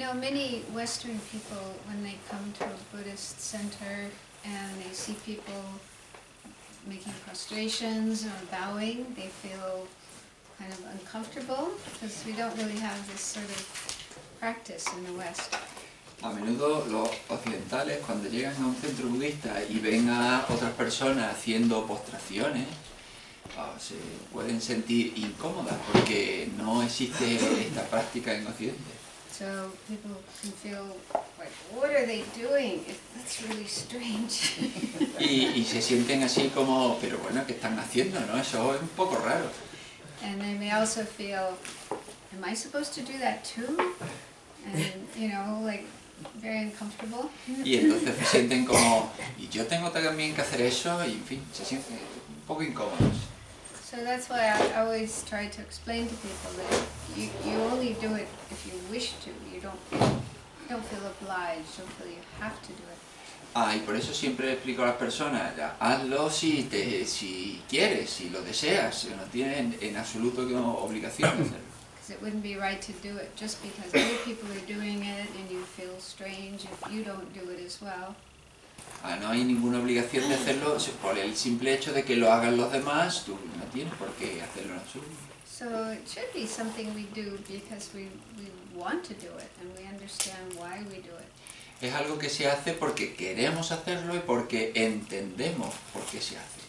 know, many Western people, when they come to a Buddhist center and they see people making prostrations or bowing, they feel kind of uncomfortable because we don't really have this sort of practice in the West. A menudo los occidentales, cuando llegan a un centro budista y ven a otras personas haciendo postraciones, se pueden sentir incómodas porque no existe esta práctica en Occidente. So people can feel like, what are they doing? That's really strange. Y se sienten así como, pero bueno, ¿qué están haciendo? ¿No? Eso es un poco raro. And they may also feel, am I supposed to do that too? And, you know, like, very uncomfortable. Y entonces se sienten como, y yo tengo también que hacer eso, y en fin, se sienten un poco incómodos. So that's why I always try to explain to people that you only do it if you wish to. You don't feel obliged, don't feel you have to do it. Y por eso siempre explico a las personas, hazlo si quieres, si lo deseas, no tienes en absoluto obligación de hacerlo. Because it wouldn't be right to do it just because other people are doing it and you feel strange if you don't do it as well. No hay ninguna obligación de hacerlo por el simple hecho de que lo hagan los demás, tú no tienes por qué hacerlo en absoluto. So it should be something we do because we want to do it and we understand why we do it. Es algo que se hace porque queremos hacerlo y porque entendemos por qué se hace.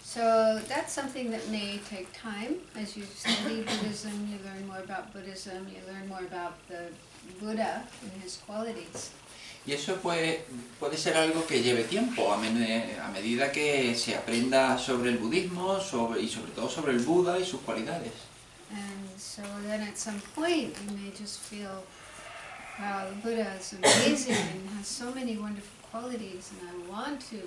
So that's something that may take time. As you study Buddhism, you learn more about Buddhism, you learn more about the Buddha and his qualities. Y eso puede ser algo que lleve tiempo, a medida que se aprenda sobre el budismo y sobre todo sobre el Buda y sus cualidades. And so then at some point you may just feel, wow, the Buddha is amazing and has so many wonderful qualities and I want to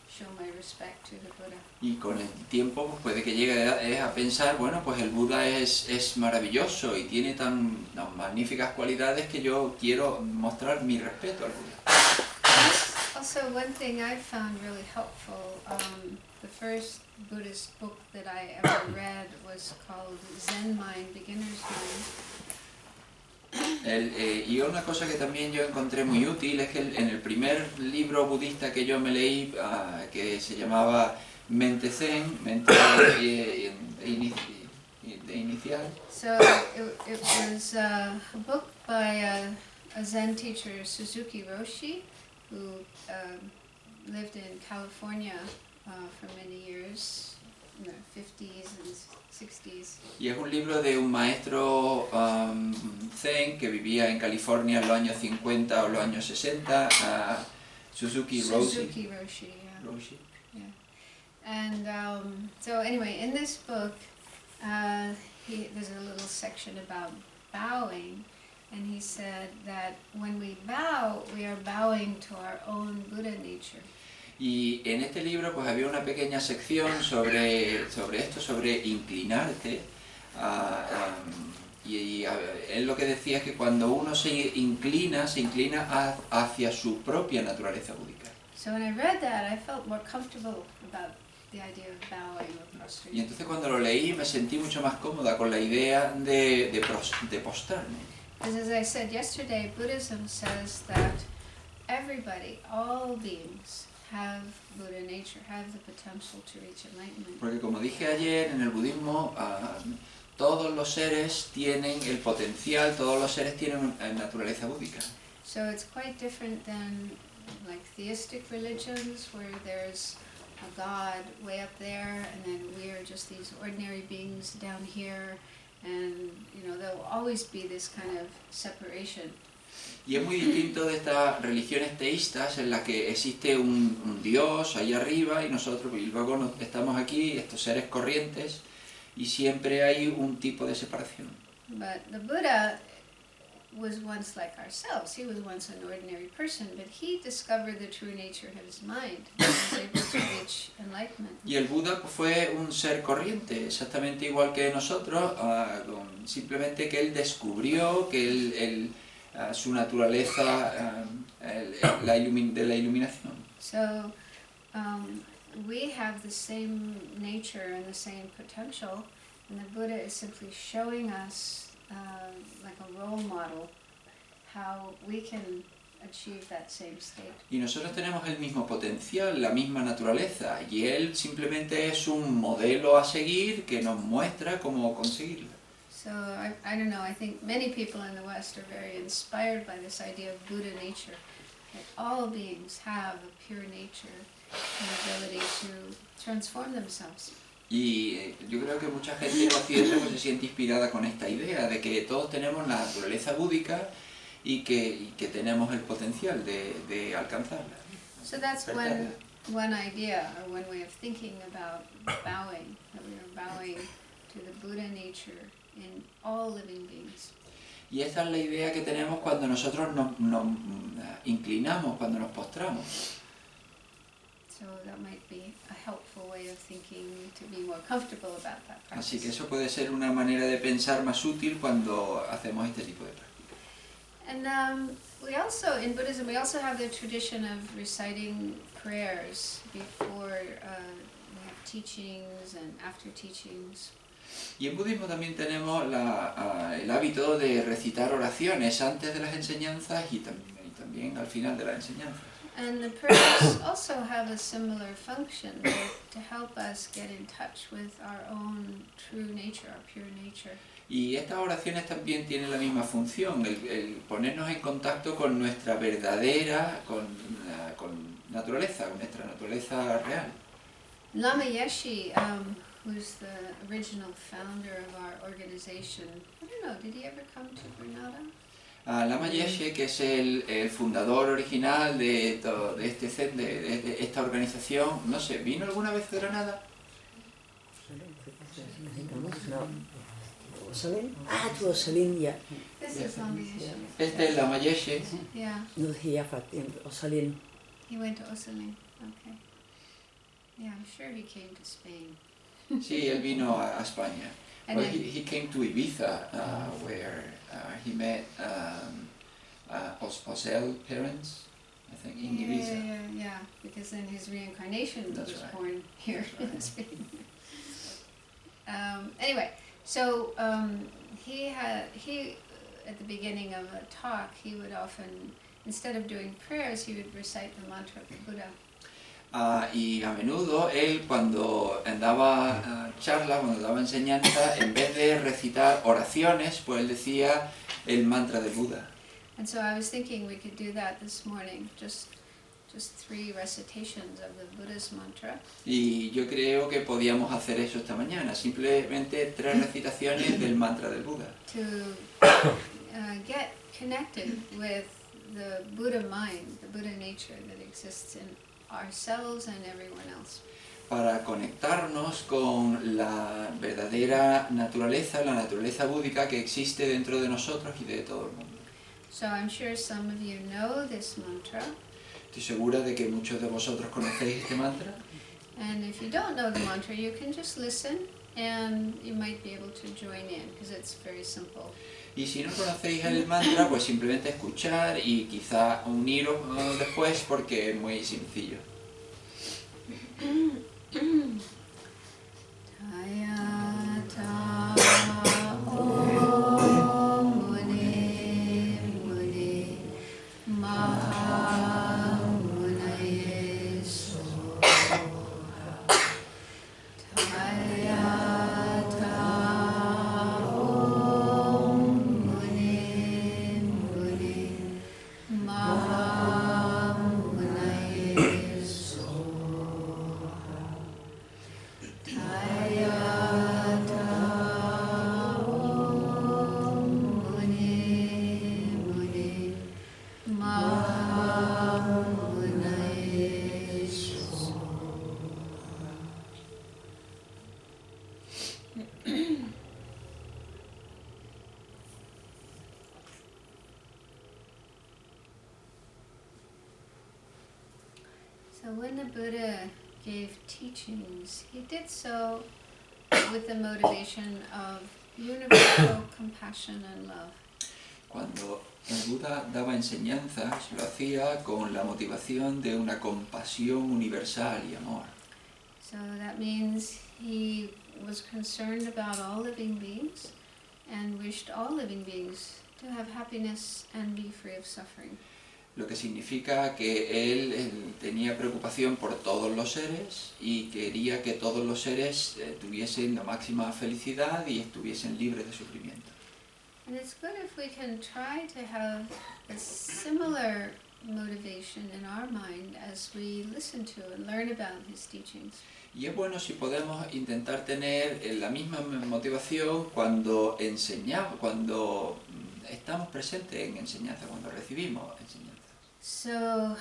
show my respect to the Buddha. Y con el tiempo pues, puede que llegue a pensar, bueno, pues el Buda es maravilloso y tiene tan magníficas cualidades que yo quiero mostrar mi respeto al Buda. Also, one thing I found really helpful, the first Buddhist book that I ever read was called Zen Mind, Beginner's Mind. Y una cosa que también yo encontré muy útil es que en el primer libro budista que yo me leí, que se llamaba Mente Zen, mente inicial. So it was a book by a Zen teacher, Suzuki Roshi, who lived in California for many years, in the 50s and 60s. Y es un libro de un maestro zen que vivía en California en los años 50 o los años 60, Suzuki Roshi. Suzuki Roshi, yeah. Roshi. Yeah. And so anyway, in this book, there's a little section about bowing, and he said that when we bow, we are bowing to our own Buddha nature. Y en este libro pues había una pequeña sección sobre esto, sobre inclinarte. Y él lo que decía es que cuando uno se inclina hacia su propia naturaleza búdica. So when I read that, I felt more comfortable about the idea of bowing or prostrating. Y entonces cuando lo leí me sentí mucho más cómoda con la idea de postrarme. Because as I said yesterday, Buddhism says that everybody, all beings, have Buddha nature, have the potential to reach enlightenment. Porque como dije ayer, en el budismo todos los seres tienen el potencial, todos los seres tienen naturaleza búdica. So it's quite different than like theistic religions where there's a God way up there and then we're just these ordinary beings down here, and you know there'll always be this kind of separation. Y es muy distinto de estas religiones teístas en las que existe un Dios ahí arriba y nosotros y luego estamos aquí, estos seres corrientes, y siempre hay un tipo de separación. But the Buddha was once like ourselves. He was once an ordinary person, but he discovered the true nature of his mind and was able to reach enlightenment. Y el Buda fue un ser corriente, exactamente igual que nosotros, simplemente que él descubrió que su naturaleza de la iluminación. So we have the same nature and the same potential, and the Buddha is simply showing us like a role model how we can achieve that same state. Y nosotros tenemos el mismo potencial, la misma naturaleza, y él simplemente es un modelo a seguir que nos muestra cómo conseguirlo. So I don't know, I think many people in the West are very inspired by this idea of Buddha nature, that all beings have a pure nature and ability to transform themselves. Y yo creo que mucha gente en Occidente pues, se siente inspirada con esta idea de que todos tenemos la naturaleza búdica y que tenemos el potencial de alcanzarla. So that's one idea, or one way of thinking about bowing, that we are bowing to the Buddha nature in all living beings. Y esta es la idea que tenemos cuando nosotros nos inclinamos, cuando nos postramos. So that might be a helpful way of thinking to be more comfortable about that Así que practice. eso puede ser una manera de pensar más útil cuando hacemos este tipo de prácticas. And we also, in Buddhism, we also have the tradition of reciting prayers before we have teachings and after teachings. Y en budismo también tenemos el hábito de recitar oraciones antes de las enseñanzas y también al final de las enseñanzas. And the prayers also have a similar function to help us get in touch with our own true nature, our pure nature. Y estas oraciones también tienen la misma función, el ponernos en contacto con nuestra verdadera con naturaleza, con nuestra naturaleza real. Lama Yeshe, who's the original founder of our organization, I don't know, did he ever come to Granada? Lama Yeshe, que es el fundador original de este Zen, de esta organización, no sé, ¿vino alguna vez de Granada? Osalén. Ah, tu Osalén, ya. This is Lama Yeshe. Este es Lama Yeshe. Yeah, Nu dije ya Osalén. he went to Osaling. Okay. Yeah, I'm sure he came to Spain. Sí, él vino a España. And Well, then- he came to Ibiza, where he met Osel parents, I think, in Ibiza. Yeah, because then his reincarnation That's was right. born here That's right. in Spain. Anyway, so he at the beginning of a talk, he would often, instead of doing prayers, he would recite the mantra of the Buddha. Y a menudo él cuando daba charla, cuando daba enseñanza, en vez de recitar oraciones, pues él decía el mantra de Buda. And so I was thinking we could do that this morning, just 3 recitations of the Buddha's mantra. Y yo creo que podíamos hacer eso esta mañana, simplemente 3 recitaciones del mantra del Buda. To get connected with the Buddha mind, the Buddha nature that exists in ourselves and everyone else. Para conectarnos con la verdadera naturaleza, la naturaleza búdica que existe dentro de nosotros y de todo el mundo. So I'm sure some of you know this mantra, Estoy segura de que muchos de vosotros conocéis este mantra. and if you don't know the mantra, you can just listen and you might be able to join in because it's very simple. Y si no conocéis el mantra, pues simplemente escuchar y quizá uniros después porque es muy sencillo. So when the Buddha gave teachings, he did so with the motivation of universal compassion and love. Cuando el Buda daba enseñanzas, lo hacía con la motivación de una compasión universal y amor. So that means he was concerned about all living beings and wished all living beings to have happiness and be free of suffering. Lo que significa que él tenía preocupación por todos los seres y quería que todos los seres tuviesen la máxima felicidad y estuviesen libres de sufrimiento. And it's good if we can try to have a similar motivation in our mind as we listen to and learn about his teachings. Y es bueno si podemos intentar tener la misma motivación cuando enseñamos, cuando estamos presentes en enseñanza, cuando recibimos enseñanza. So,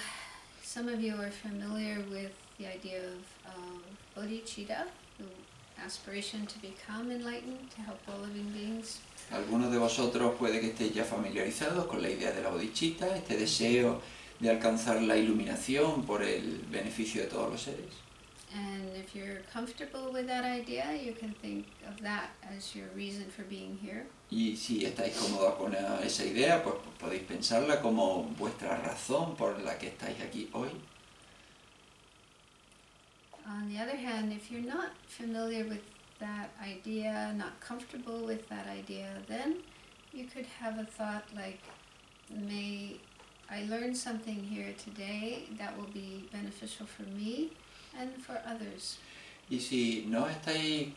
some of you are familiar with the idea of bodhicitta, the aspiration to become enlightened, to help all living beings. Algunos de vosotros puede que estéis ya familiarizados con la idea de la bodhicitta, este deseo de alcanzar la iluminación por el beneficio de todos los seres. And if you're comfortable with that idea, you can think of that as your reason for being here. Y si estáis cómodos con esa idea, pues podéis pensarla como vuestra razón por la que estáis aquí hoy. On the other hand, if you're not familiar with that idea, not comfortable with that idea, then you could have a thought like, may I learn something here today that will be beneficial for me and for others. Y si no estáis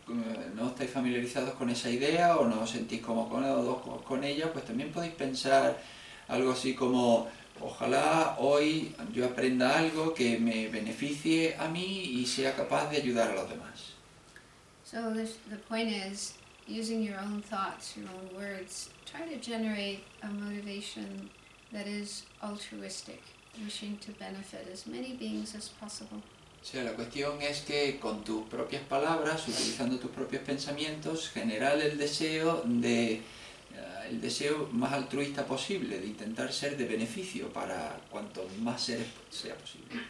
familiarizados con esa idea o no os sentís cómodos con ella, pues también podéis pensar algo así como, ojalá hoy yo aprenda algo que me beneficie a mí y sea capaz de ayudar a los demás. So the point is, using your own thoughts, your own words, try to generate a motivation that is altruistic, wishing to benefit as many beings as possible. O sea, la cuestión es que con tus propias palabras, utilizando tus propios pensamientos, generar el deseo más altruista posible, de intentar ser de beneficio para cuantos más seres sea posible.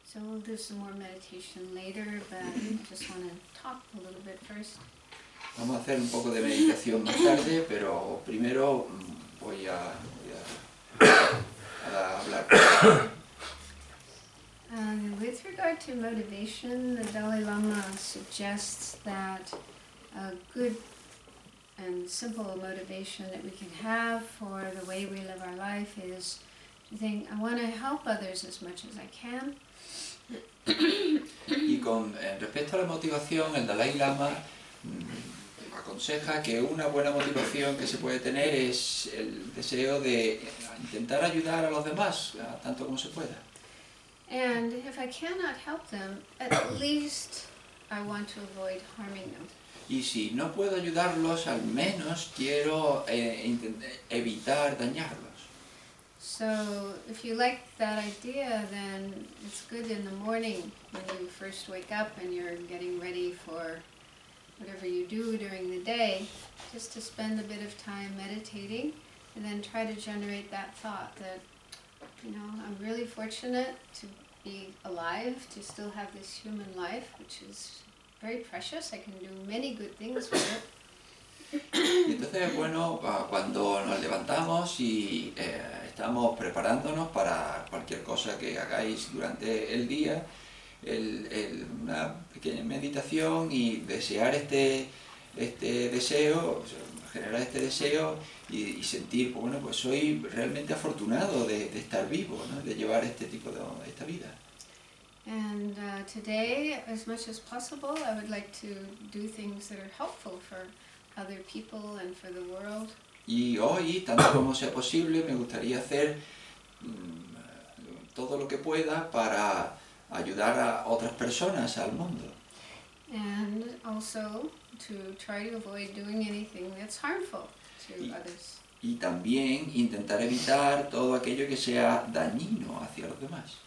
So we'll do some more meditation later, but I just want to talk a little bit first. Vamos a hacer un poco de meditación más tarde, pero primero voy a hablar. With regard to motivation, the Dalai Lama suggests that a good and simple motivation that we can have for the way we live our life is to think, I want to help others as much as I can. Y con respecto a la motivación, el Dalai Lama aconseja que una buena motivación que se puede tener es el deseo de intentar ayudar a los demás tanto como se pueda. And if I cannot help them, at least I want to avoid harming them. Y si no puedo ayudarlos, al menos quiero evitar dañarlos. So if you like that idea, then it's good in the morning when you first wake up and you're getting ready for whatever you do during the day, just to spend a bit of time meditating and then try to generate that thought that, you know, I'm really fortunate to be alive, to still have this human life, which is very precious. I can do many good things with it. Y entonces, bueno, cuando nos levantamos y estamos preparándonos para cualquier cosa que hagáis durante el día, una pequeña meditación y desear este deseo, o sea, generar este deseo y sentir, bueno, pues soy realmente afortunado de estar vivo, ¿no? De llevar este tipo de esta vida. And today, as much as possible, I would like to do things that are helpful for other people and for the world. Y hoy, tanto como sea posible, me gustaría hacer todo lo que pueda para ayudar a otras personas, al mundo. And also to try to avoid doing anything that's harmful to others. Y también intentar evitar todo aquello que sea dañino hacia los demás.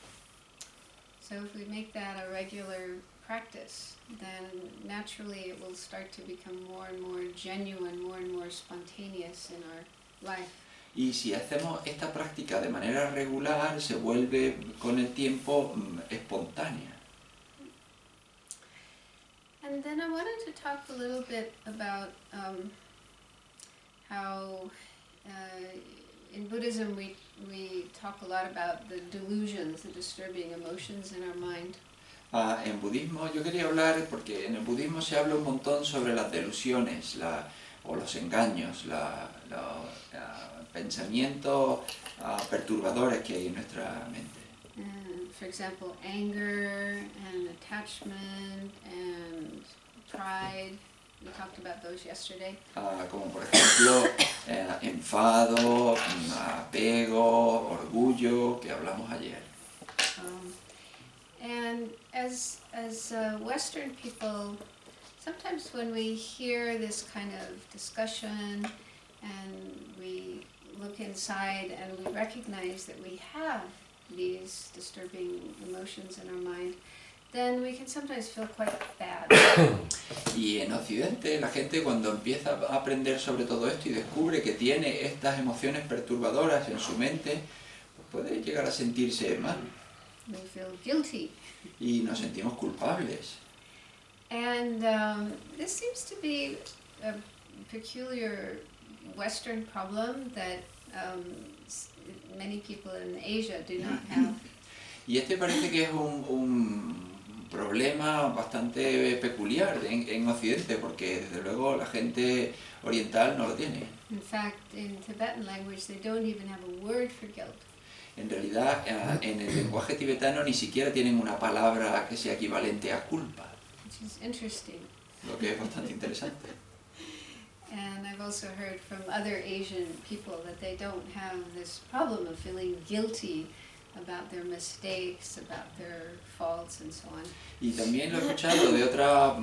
So if we make that a regular practice, then naturally it will start to become more and more genuine, more and more spontaneous in our life. Y si hacemos esta práctica de manera regular, se vuelve con el tiempo espontánea. And then I wanted to talk a little bit about how in Buddhism we talk a lot about the delusions, the disturbing emotions in our mind. En budismo, yo quería hablar, porque en el budismo se habla un montón sobre las delusiones o los engaños, los pensamientos perturbadores que hay en nuestra mente. For example, anger and attachment and pride. We talked about those yesterday. Como por ejemplo enfado, apego, orgullo, que hablamos ayer. And as Western people, sometimes when we hear this kind of discussion and we look inside and we recognize that we have these disturbing emotions in our mind, then we can sometimes feel quite bad. Y en Occidente la gente cuando empieza a aprender sobre todo esto y descubre que tiene estas emociones perturbadoras en su mente, pues puede llegar a sentirse mal. We feel guilty. Y nos sentimos culpables. And this seems to be a peculiar Western problem that many people in Asia do not have. Y este parece que es un problema bastante peculiar en Occidente, porque desde luego la gente oriental no lo tiene. In fact, in Tibetan language, they don't even have a word for guilt. En realidad, en el lenguaje tibetano ni siquiera tienen una palabra que sea equivalente a culpa, Which is interesting. lo que es bastante interesante. And I've also heard from other Asian people that they don't have this problem of feeling guilty about their mistakes, about their faults and so on. Y también lo he escuchado de otra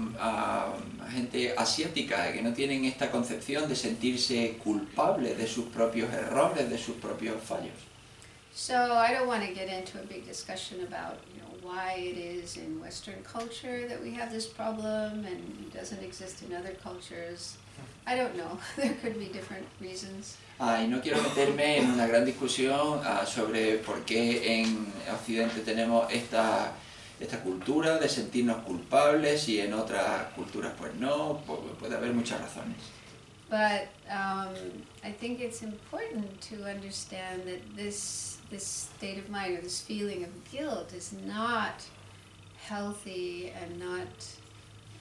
gente asiática que no tienen esta concepción de sentirse culpable de sus propios errores, de sus propios fallos. So I don't want to get into a big discussion about, why it is in Western culture that we have this problem and it doesn't exist in other cultures. I don't know. There could be different reasons. Y no quiero meterme en una gran discusión sobre por qué en Occidente tenemos esta cultura de sentirnos culpables y en otras culturas pues no, puede haber muchas razones. But I think it's important to understand that this state of mind or this feeling of guilt is not healthy and not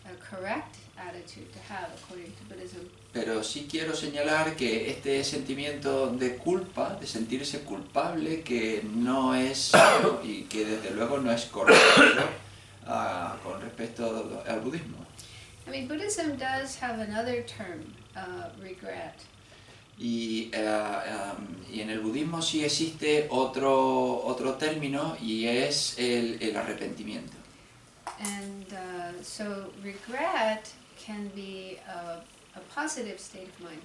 a correct attitude to have according to Buddhism. Pero sí quiero señalar que este sentimiento de culpa, de sentirse culpable, que no es y que desde luego no es correcto con respecto al budismo. I mean, Buddhism does have another term, regret. Y en el budismo sí existe otro término y es el arrepentimiento. And so regret can be a positive state of mind.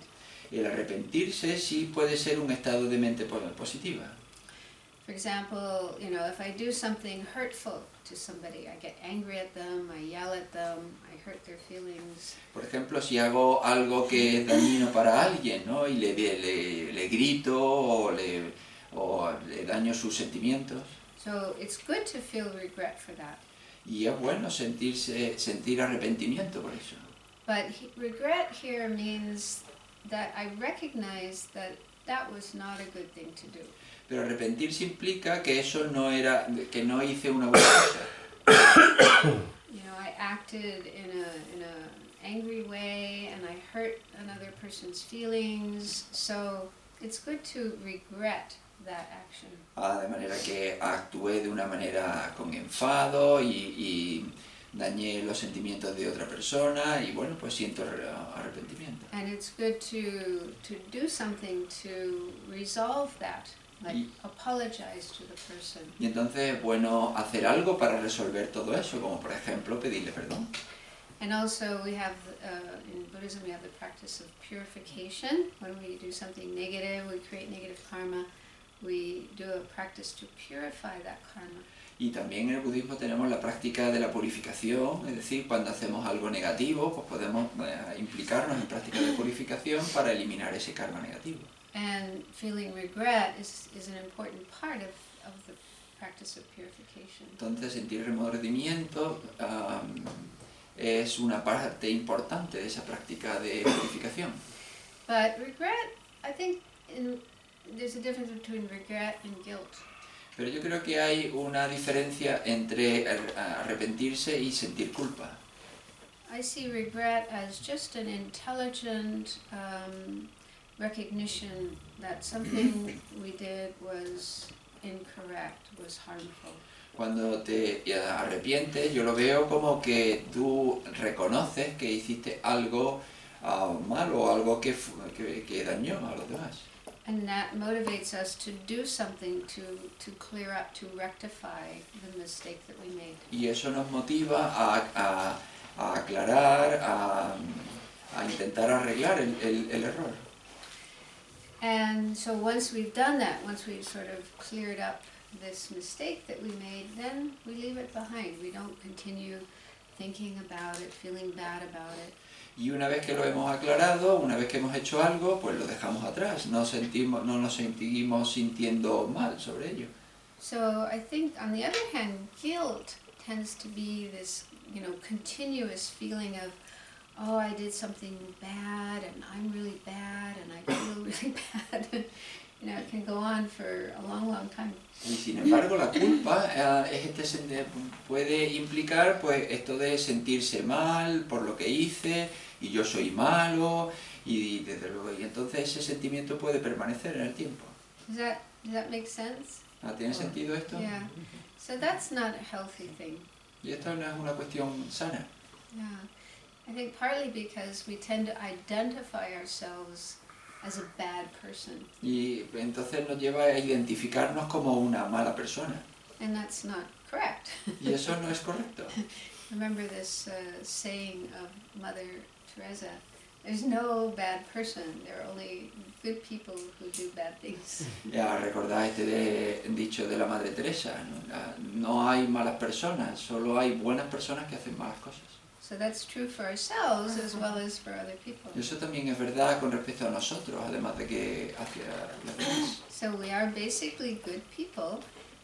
El arrepentirse sí puede ser un estado de mente positiva. For example, if I do something hurtful to somebody, I get angry at them, I yell at them, I hurt their feelings. Por ejemplo, si hago algo que es dañino para alguien, ¿no? Y le grito o le daño sus sentimientos. So it's good to feel regret for that. Y es bueno sentir arrepentimiento por eso. But regret here means that I recognize that that was not a good thing to do. Pero arrepentirse implica que eso que no hice una buena cosa. You know, I acted in a angry way and I hurt another person's feelings, so it's good to regret that action. De manera que actué de una manera con enfado y dañé los sentimientos de otra persona y bueno, pues siento arrepentimiento. And it's good to do something to resolve that, like apologize to the person. Y entonces es bueno hacer algo para resolver todo eso, como por ejemplo pedirle perdón. And also we have, in Buddhism we have the practice of purification. When we do something negative, we create negative karma, we do a practice to purify that karma. Y también en el budismo tenemos la práctica de la purificación, es decir, cuando hacemos algo negativo, pues podemos implicarnos en prácticas de purificación para eliminar ese karma negativo. And feeling regret is an important part of the practice of purification. Entonces sentir remordimiento es una parte importante de esa práctica de purificación. But regret, I think there's a difference between regret and guilt. Pero yo creo que hay una diferencia entre arrepentirse y sentir culpa. I see regret as just an intelligent recognition that something we did was incorrect, was harmful. Cuando te arrepientes, yo lo veo como que tú reconoces que hiciste algo malo, algo que dañó a los demás. And that motivates us to do something to clear up, to rectify the mistake that we made. Y eso nos motiva a aclarar, a intentar arreglar el error. And so once we've done that, once we've sort of cleared up this mistake that we made, then we leave it behind. We don't continue thinking about it, feeling bad about it. Y una vez que lo hemos aclarado, una vez que hemos hecho algo, pues lo dejamos atrás, no nos sentimos sintiendo mal sobre ello. So I think on the other hand, guilt tends to be this, continuous feeling of, oh, I did something bad and I'm really bad and I feel really bad. It can go on for a long, long time. Y sin embargo, la culpa puede implicar pues esto de sentirse mal por lo que hice y yo soy malo y desde luego y entonces ese sentimiento puede permanecer en el tiempo. Does that make sense? ¿Tiene sentido esto? Yeah. So that's not a healthy thing. Y esto no es una cuestión sana. Yeah. I think partly because we tend to identify ourselves as a bad person. Y entonces nos lleva a identificarnos como una mala persona. And that's not correct. Y eso no es correcto. Remember this saying of Mother Teresa, there's no bad person, there are only good people who do bad things. Ya recordáis dicho de la Madre Teresa, ¿no? No hay malas personas, solo hay buenas personas que hacen malas cosas. So that's true for ourselves as well as for other people. Y eso también es verdad con respecto a nosotros, además de que hacia los demás. So we are basically good people,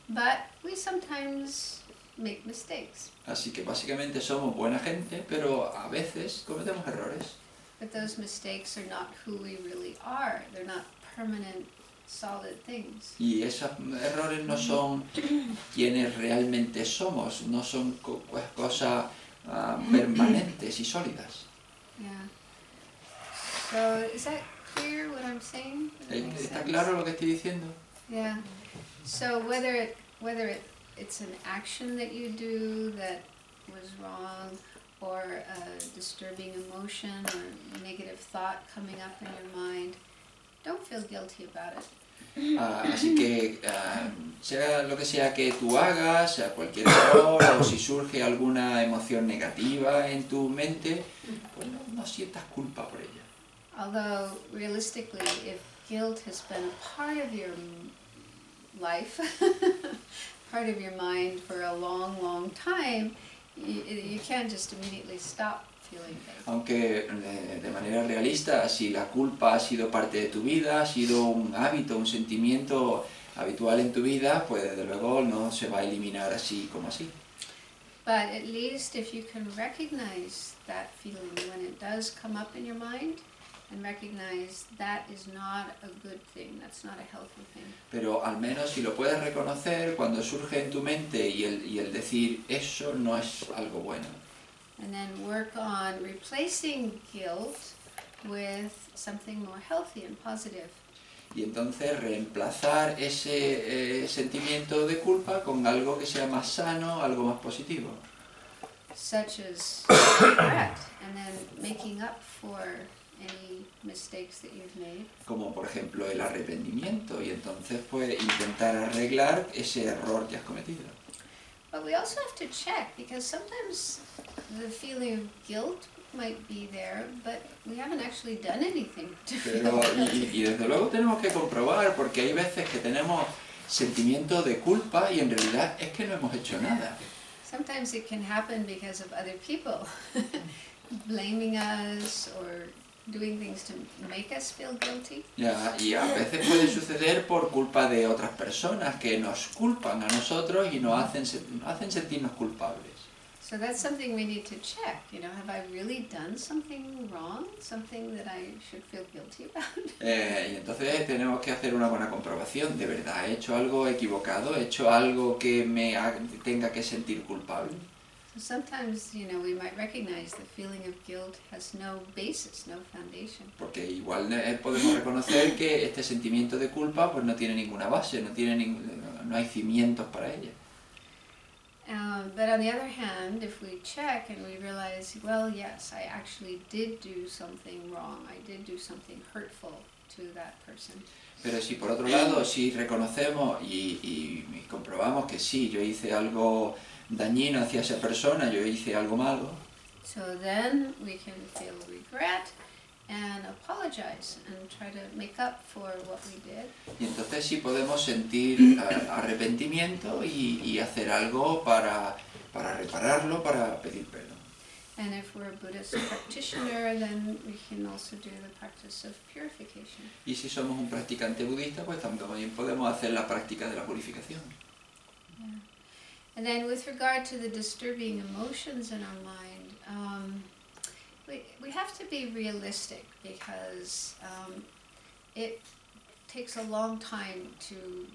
but we sometimes make mistakes. Así que básicamente somos buena gente, pero a veces cometemos errores. But those mistakes are not who we really are. They're not permanent, solid things. Y esos errores no son quienes realmente somos, no son cosas permanentes y sólidas. Yeah. So is that clear what I'm saying? Does that make ¿Está sense? claro lo que estoy diciendo? Yeah. So whether it's an action that you do that was wrong, or a disturbing emotion or negative thought coming up in your mind, don't feel guilty about it. Así que sea lo que sea que tú hagas, sea cualquier error o si surge alguna emoción negativa en tu mente, pues no sientas culpa por ella. Although realistically, if guilt has been part of your life, part of your mind for a long, long time, you can't just immediately stop feeling guilty. Aunque de manera realista, si la culpa ha sido parte de tu vida, ha sido un hábito, un sentimiento habitual en tu vida, pues desde luego no se va a eliminar así como así. But at least if you can recognize that feeling when it does come up in your mind, and recognize that is not a good thing, that's not a healthy thing. Pero al menos si lo puedes reconocer cuando surge en tu mente y el decir eso no es algo bueno. And then work on replacing guilt with something more healthy and positive. Y entonces reemplazar ese sentimiento de culpa con algo que sea más sano, algo más positivo. Such as regret, and then making up for any mistakes that you've made. Como por ejemplo el arrepentimiento y entonces pues intentar arreglar ese error que has cometido. But we also have to check, because sometimes the feeling of guilt might be there, but we haven't actually done anything to feel Pero, guilty. y desde luego tenemos que comprobar, porque hay veces que tenemos sentimiento de culpa y en realidad es que no hemos hecho nada. Sometimes it can happen because of other people blaming us or doing things to make us feel guilty. Ya, y a veces puede suceder por culpa de otras personas que nos culpan a nosotros y nos hacen sentirnos culpables. So that's something we need to check. Have I really done something wrong? Something that I should feel guilty about? Y entonces tenemos que hacer una buena comprobación. ¿De verdad he hecho algo equivocado? ¿He hecho algo que tenga que sentir culpable? So sometimes, we might recognize the feeling of guilt has no basis, no foundation. Porque igual podemos reconocer que este sentimiento de culpa pues no tiene ninguna base, no hay cimientos para ella. But on the other hand, if we check and we realize, well, yes, I actually did do something wrong, I did do something hurtful to that person. Pero si por otro lado, si reconocemos y comprobamos que sí, yo hice algo dañino hacia esa persona, yo hice algo malo, So then we can feel regret and apologize and try to make up for what we did. y entonces sí podemos sentir arrepentimiento y hacer algo para repararlo, para pedir perdón. And if we're a Buddhist practitioner, then we can also do the practice of purification. Y si somos un practicante budista, pues también podemos hacer la práctica de la purificación. Yeah. And then with regard to the disturbing emotions in our mind, we have to be realistic, because it takes a long time to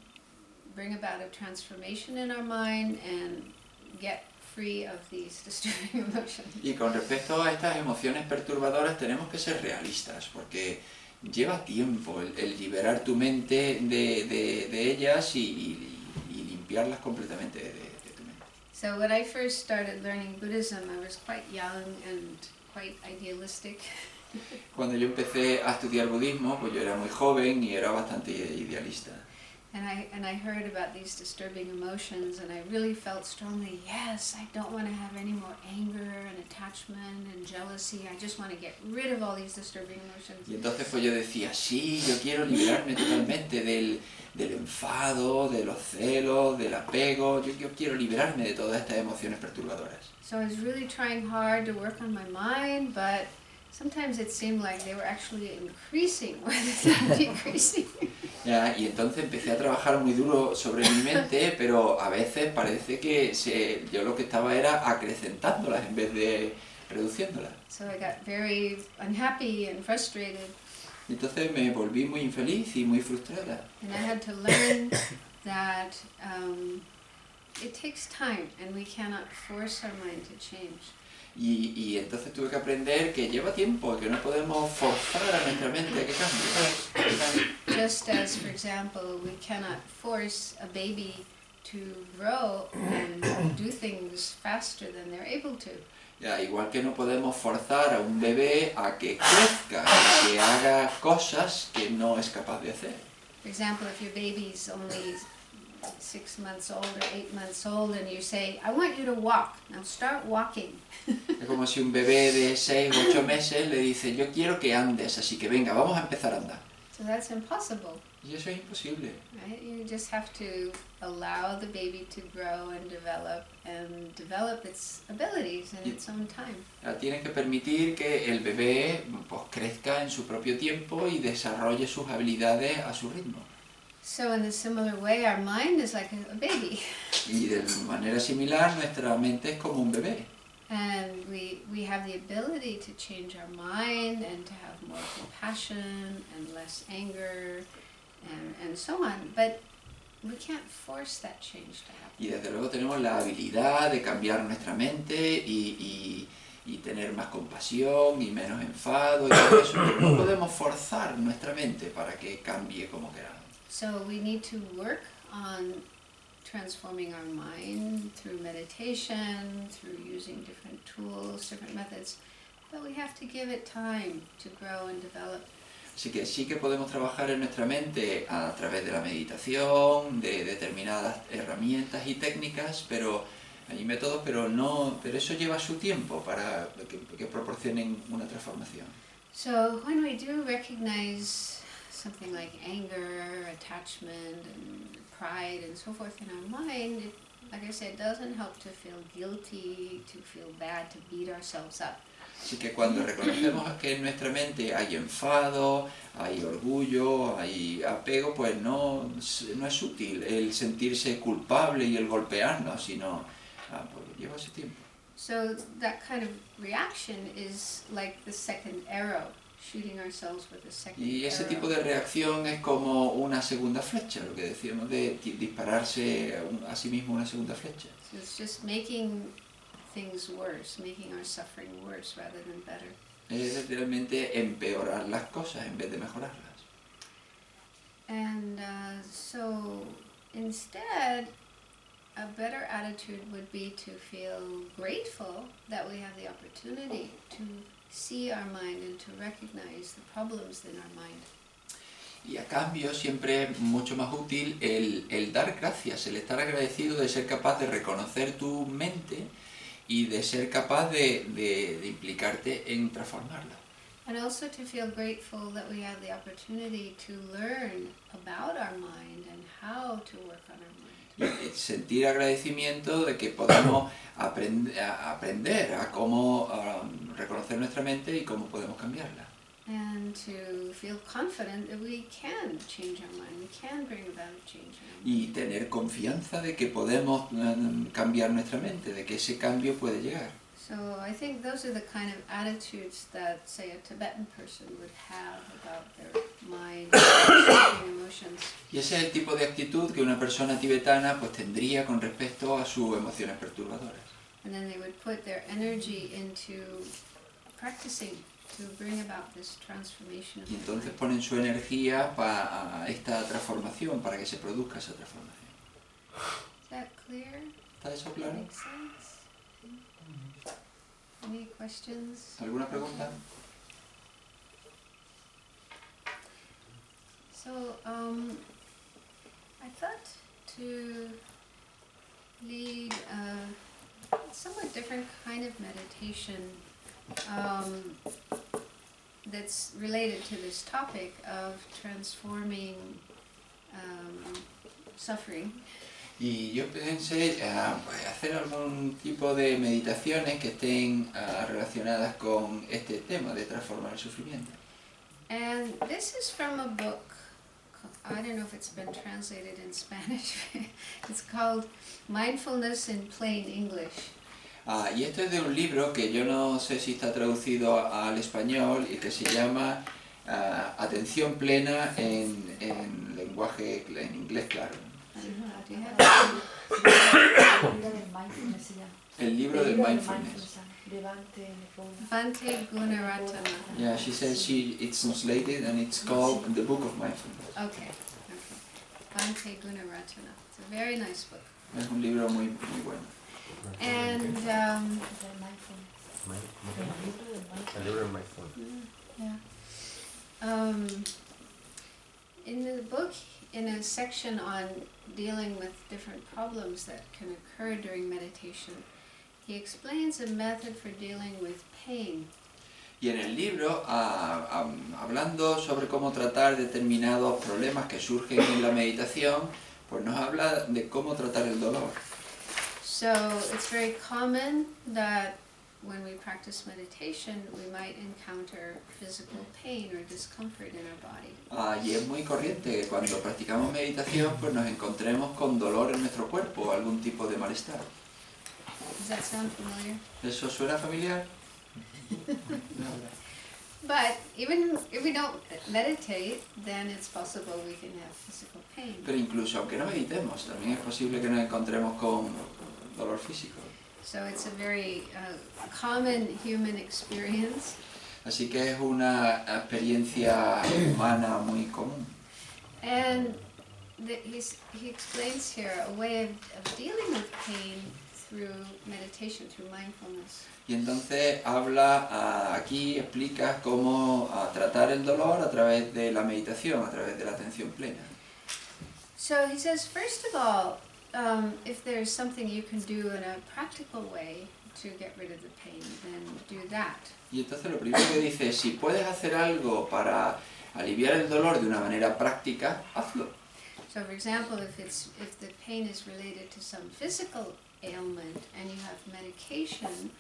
bring about a transformation in our mind and get free of these disturbing emotions. Y con respecto a estas emociones perturbadoras tenemos que ser realistas, porque lleva tiempo el liberar tu mente de ellas y limpiarlas completamente de tu mente. So when I first started learning Buddhism, I was quite young and quite idealistic. Cuando yo empecé a estudiar budismo, pues yo era muy joven y era bastante idealista. And I heard about these disturbing emotions, and I really felt strongly, yes, I don't want to have any more anger and attachment and jealousy. I just want to get rid of all these disturbing emotions. Y entonces pues yo decía, sí, yo quiero liberarme totalmente del enfado, de los celos, del apego, yo quiero liberarme de todas estas emociones perturbadoras. So I was really trying hard to work on my mind, but sometimes it seemed like they were actually increasing rather than decreasing. Ya, y entonces empecé a trabajar muy duro sobre mi mente, pero a veces parece que yo lo que estaba era acrecentándolas en vez de reduciéndolas. So I got very unhappy and frustrated, Y entonces me volví muy infeliz y muy frustrada. and I had to learn that it takes time, and we cannot force our mind to change. Y entonces tuve que aprender que lleva tiempo, que no podemos forzar a nuestra mente a que cambie. Just as, for example, we cannot force a baby to grow and do things faster than they're able to. Ya, igual que no podemos forzar a un bebé a que crezca, a que haga cosas que no es capaz de hacer. For example, if your baby's only 6 months old or 8 months old and you say, I want you to walk, now start walking. Es como si un bebé de 6 o 8 meses le dice, yo quiero que andes, así que venga, vamos a empezar a andar. So that's impossible, Y eso es imposible. right? You just have to allow the baby to grow and develop its abilities in its own time. Tienes que permitir que el bebé pues, crezca en su propio tiempo y desarrolle sus habilidades a su ritmo. So in a similar way, our mind is like a baby. Y de manera similar, nuestra mente es como un bebé. And we have the ability to change our mind and to have more compassion and less anger and so on. But we can't force that change to happen. Y desde luego tenemos la habilidad de cambiar nuestra mente y tener más compasión y menos enfado y todo eso, pero no podemos forzar nuestra mente para que cambie como queramos. So we need to work on transforming our mind through meditation, through using different tools, different methods, but we have to give it time to grow and develop. Así que sí que podemos trabajar en nuestra mente a través de la meditación, de determinadas herramientas y técnicas, y métodos, pero eso lleva su tiempo para que proporcionen una transformación. So when we do recognize something like anger, attachment, and pride, and so forth in our mind, it, like I said, doesn't help to feel guilty, to feel bad, to beat ourselves up. Así que cuando reconocemos que en nuestra mente hay enfado, hay orgullo, hay apego, pues no es útil el sentirse culpable y el golpearnos, sino pues lleva ese tiempo. So that kind of reaction is like the second arrow, shooting ourselves with a second Y ese arrow. tipo de reacción es como una segunda flecha, lo que decíamos de dispararse a sí mismo una segunda flecha. So it's just making things worse, making our suffering worse rather than better. Es realmente empeorar las cosas en vez de mejorarlas. And so instead, a better attitude would be to feel grateful that we have the opportunity to see our mind and to recognize the problems in our mind. Y a cambio siempre es mucho más útil el dar gracias, el estar agradecido de ser capaz de reconocer tu mente y de ser capaz de implicarte en transformarla. And also to feel grateful that we have the opportunity to learn about our mind and how to work on our mind. Y sentir agradecimiento de que podemos aprender a cómo reconocer nuestra mente y cómo podemos cambiarla. And to feel confident that we can change our mind, we can bring about a change in our mind. Y tener confianza de que podemos cambiar nuestra mente, de que ese cambio puede llegar. So I think those are the kind of attitudes that, say, a Tibetan person would have about their mind and emotions. Y ese es el tipo de actitud que una persona tibetana pues tendría con respecto a sus emociones perturbadoras. And then they would put their energy into practicing to bring about this transformation of Y the entonces mind. ponen su energía para esta transformación, para que se produzca esa transformación. Is that clear? ¿Está eso claro? Makes sense? Any questions? ¿Alguna pregunta? So, I thought to lead a somewhat different kind of meditation that's related to this topic of transforming suffering. Y yo pensé pues hacer algún tipo de meditaciones que estén relacionadas con este tema de transformar el sufrimiento. And this is from a book, I don't know if it's been translated in Spanish, it's called Mindfulness in Plain English. Y esto es de un libro que yo no sé si está traducido al español y que se llama Atención plena en lenguaje, en inglés claro. Do you have El libro del mindfulness. Bhante Gunaratana. Yeah, she says it's translated and it's called The Book of Mindfulness. Okay. Bhante Gunaratana. It's a very nice book. Es un libro muy, muy bueno. And El libro de mindfulness. in the book, in a section on dealing with different problems that can occur during meditation, he explains a method for dealing with pain. Y en el libro, hablando sobre cómo tratar determinados problemas que surgen en la meditación, pues nos habla de cómo tratar el dolor. So it's very common that when we practice meditation, we might encounter physical pain or discomfort in our body. Y es muy corriente que cuando practicamos meditación pues nos encontremos con dolor en nuestro cuerpo o algún tipo de malestar. Does that sound familiar? ¿Eso suena familiar? But even if we don't meditate, then it's possible we can have physical pain. Pero incluso aunque no meditemos, también es posible que nos encontremos con dolor físico. So it's a very common human experience. Así que es una experiencia humana muy común. And he explains here a way of dealing with pain through meditation, through mindfulness. Y entonces habla, aquí explica cómo tratar el dolor a través de la meditación, a través de la atención plena. So he says, first of all, if there's something you can do in a practical way to get rid of the pain, then do that. Y entonces lo primero que dice es, si puedes hacer algo para aliviar el dolor de una manera práctica, hazlo. So for example, if the pain is related to some physical ailment and you have medication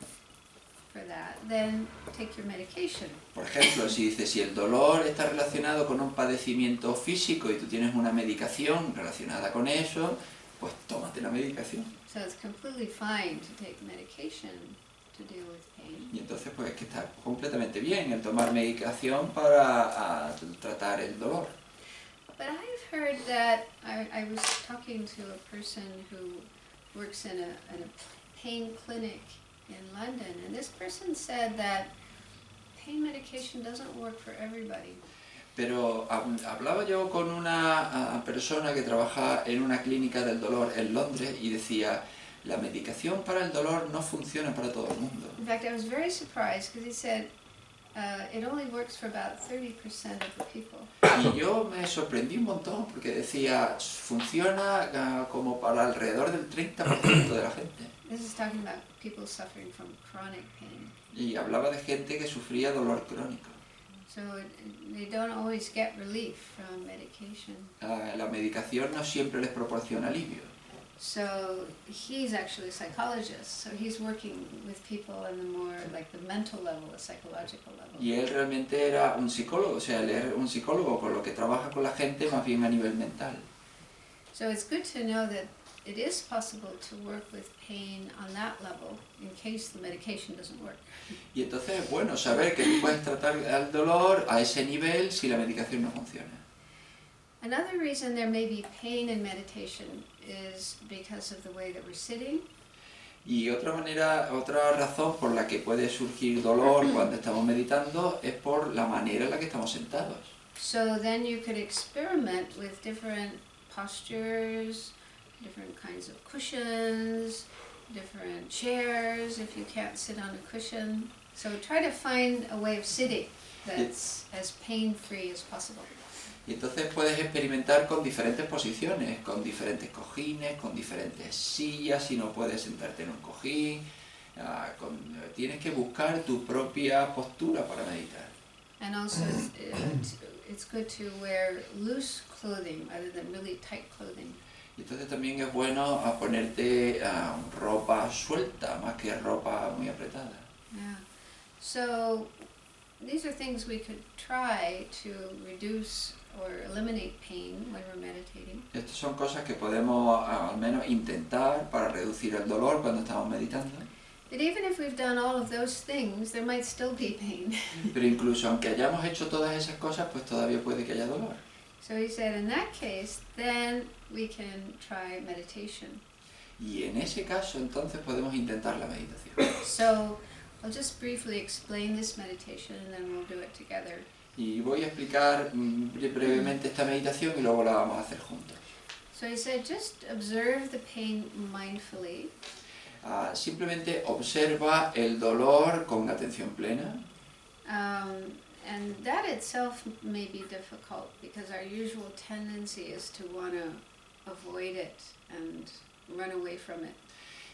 for that, then take your medication. Por ejemplo, si dice, si el dolor está relacionado con un padecimiento físico y tú tienes una medicación relacionada con eso, pues tómate la medicación. So it's completely fine to take medication to deal with pain. Y entonces pues es que está completamente bien el tomar medicación para tratar el dolor. But I've heard that I was talking to a person who works in a pain clinic in London, and this person said that pain medication doesn't work for everybody. Pero hablaba yo con una persona que trabaja en una clínica del dolor en Londres y decía, la medicación para el dolor no funciona para todo el mundo. In fact, I was very surprised because he said it only works for about 30% of the people. Y yo me sorprendí un montón porque decía, funciona como para alrededor del 30% de la gente. This is talking about people suffering from chronic pain. Y hablaba de gente que sufría dolor crónico. So they don't always get relief from medication. La medicación no siempre les proporciona alivio. So he's actually a psychologist, so he's working with people on the more like the mental level, the psychological level. Y él realmente era un psicólogo, o sea, él es un psicólogo con lo que trabaja con la gente más bien a nivel mental. So it's good to know that it is possible to work with pain on that level in case the medication doesn't work. Y entonces es bueno saber que tú puedes tratar el dolor a ese nivel si la medicación no funciona. Another reason there may be pain in meditation is because of the way that we're sitting. Y otra razón por la que puede surgir dolor cuando estamos meditando es por la manera en la que estamos sentados. So then you could experiment with different postures, different kinds of cushions, different chairs if you can't sit on a cushion. So try to find a way of sitting that's as pain-free as possible. Y entonces puedes experimentar con diferentes posiciones, con diferentes cojines, con diferentes sillas, si no puedes sentarte en un cojín. Tienes que buscar tu propia postura para meditar. And also it's good to wear loose clothing rather than really tight clothing. Y entonces también es bueno ponerte ropa suelta más que ropa muy apretada. Yeah. So these are things we could try to reduce or eliminate pain when we're meditating. Estas son cosas que podemos al menos intentar para reducir el dolor cuando estamos meditando. But even if we've done all of those things, there might still be pain. Pero incluso aunque hayamos hecho todas esas cosas, pues todavía puede que haya dolor. So he said in that case, then we can try meditation. Y en ese caso entonces podemos intentar la meditación. So I'll just briefly explain this meditation and then we'll do it together. Y voy a explicar brevemente esta meditación y luego la vamos a hacer juntos. So he said, just observe the pain mindfully. Simplemente observa el dolor con atención plena. And that itself may be difficult because our usual tendency is to want to avoid it and run away from it.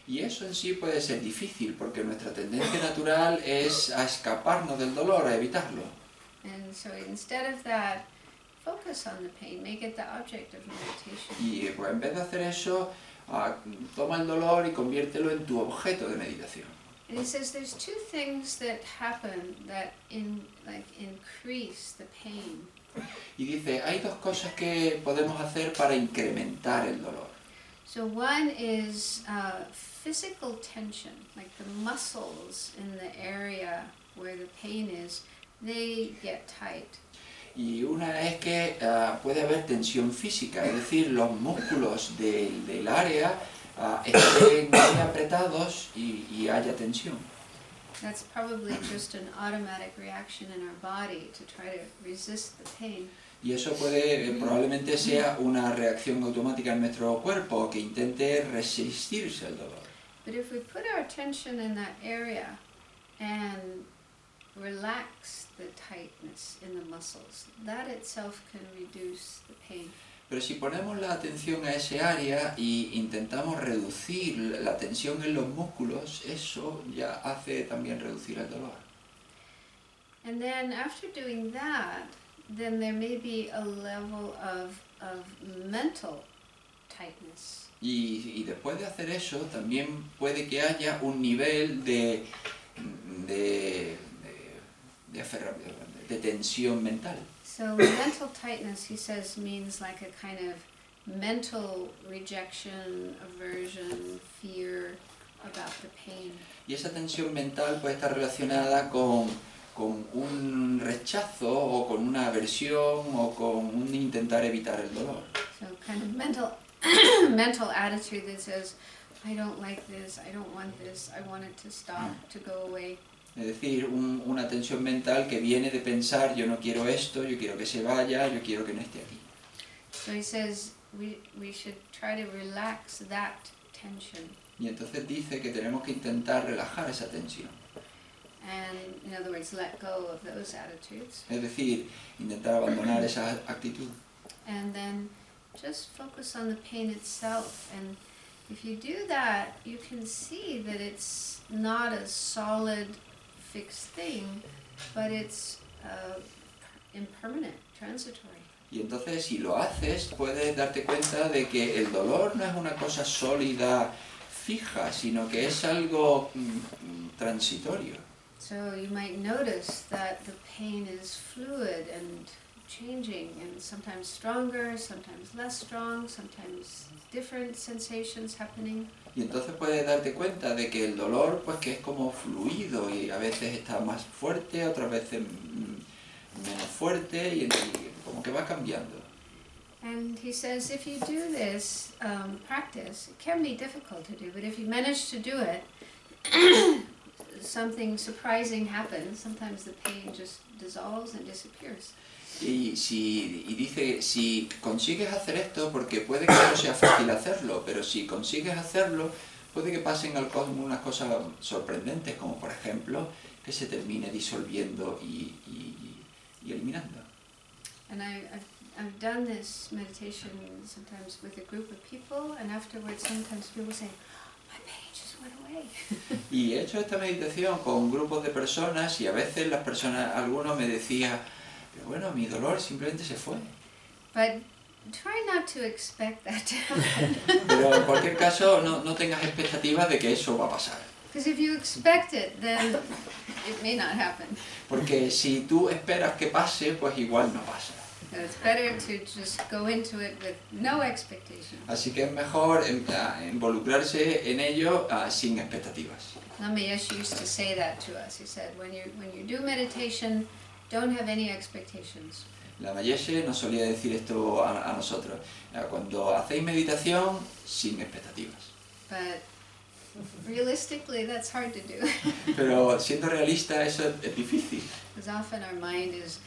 Y eso en sí puede ser difícil porque nuestra tendencia natural es a escaparnos del dolor, a evitarlo. And so instead of that, focus on the pain, make it the object of meditation. Y pues, en vez de hacer eso, toma el dolor y conviértelo en tu objeto de meditación. And he says there's two things that happen that increase the pain. Y dice, hay dos cosas que podemos hacer para incrementar el dolor. So one is physical tension, like the muscles in the area where the pain is, they get tight. Y una es que puede haber tensión física, es decir, los músculos del área estén muy apretados y haya tensión. That's probably just an automatic reaction in our body to try to resist the pain. Y eso probablemente sea una reacción automática en nuestro cuerpo que intente resistirse al dolor. But if we put our attention in that area and relax the tightness in the muscles, that itself can reduce the pain. Pero si ponemos la atención a ese área y intentamos reducir la tensión en los músculos, eso ya hace también reducir el dolor. And then after doing that, then there may be a level of mental tightness. Y después de hacer eso, también puede que haya un nivel de tensión mental. So mental tightness, he says, means like a kind of mental rejection, aversion, fear about the pain. Y esa tensión mental puede estar relacionada con un rechazo o con una aversión o con un intentar evitar el dolor. So kind of mental attitude that says, I don't like this, I don't want this, I want it to stop, to go away. Es decir, una tensión mental que viene de pensar, yo no quiero esto, yo quiero que se vaya, yo quiero que no esté aquí. So he says we should try to relax that tension. Y entonces dice que tenemos que intentar relajar esa tensión. And in other words, let go of those attitudes. Es decir, intentar abandonar esa actitud. And then just focus on the pain itself. And if you do that, you can see that it's not a solid, fixed thing, but it's impermanent, transitory. Y entonces si lo haces, puedes darte cuenta de que el dolor no es una cosa sólida, fija, sino que es algo transitorio. So you might notice that the pain is fluid and changing, and sometimes stronger, sometimes less strong, sometimes different sensations happening. Y entonces puedes darte cuenta de que el dolor, pues que es como fluido y a veces está más fuerte, otras veces menos fuerte y como que va cambiando. And he says if you do this practice, it can be difficult to do, but if you manage to do it, something surprising happens. Sometimes the pain just dissolves and disappears. Y dice, si consigues hacer esto, porque puede que no sea fácil hacerlo, pero si consigues hacerlo, puede que pasen unas cosas sorprendentes, como por ejemplo, que se termine disolviendo y eliminando. And I've done this meditation sometimes with a group of people, and afterwards sometimes people say, my pain just went away. Y he hecho esta meditación con grupos de personas y a veces algunos me decían, pero bueno, mi dolor simplemente se fue. But try not to expect that to happen. Pero en cualquier caso, no tengas expectativas de que eso va a pasar. Because if you expect it, then it may not happen. Porque si tú esperas que pase, pues igual no pasa. So it's better to just go into it with no expectation. Así que es mejor involucrarse en ello sin expectativas. Lama Yeshe used to say that to us. He said, when you do meditation, don't have any expectations. Lama Yeshe nos solía decir esto a nosotros. Cuando hacéis meditación, sin expectativas. But realistically, that's hard to do. Pero siendo realista, eso es difícil. Because often our mind is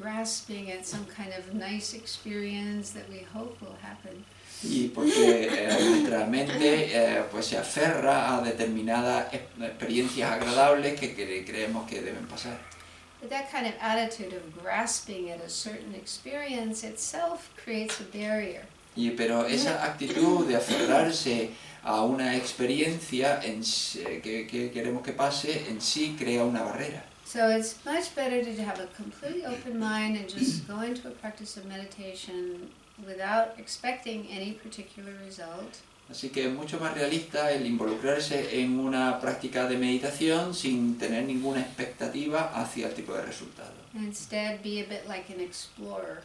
grasping at some kind of nice experience that we hope will happen. Y porque nuestra mente pues se aferra a determinadas experiencias agradables que creemos que deben pasar. But that kind of attitude of grasping at a certain experience itself creates a barrier. Pero esa actitud de aferrarse a una experiencia que queremos que pase en sí crea una barrera. So it's much better to have a completely open mind and just go into a practice of meditation without expecting any particular result. Así que es mucho más realista el involucrarse en una práctica de meditación sin tener ninguna expectativa hacia el tipo de resultado. And instead be a bit like an explorer,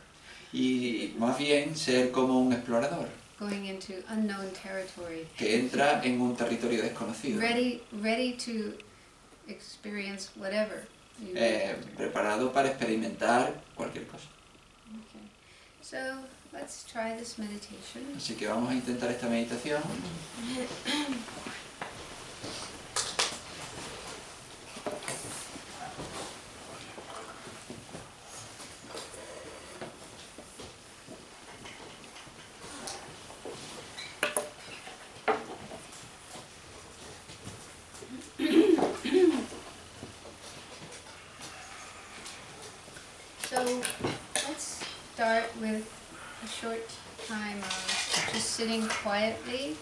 Y más bien ser como un explorador going into unknown territory, que entra en un territorio desconocido, ready to experience whatever. preparado para experimentar cualquier cosa. Okay. So let's try this meditation. Así que vamos a intentar esta meditación. So let's start with a short time of just sitting quietly,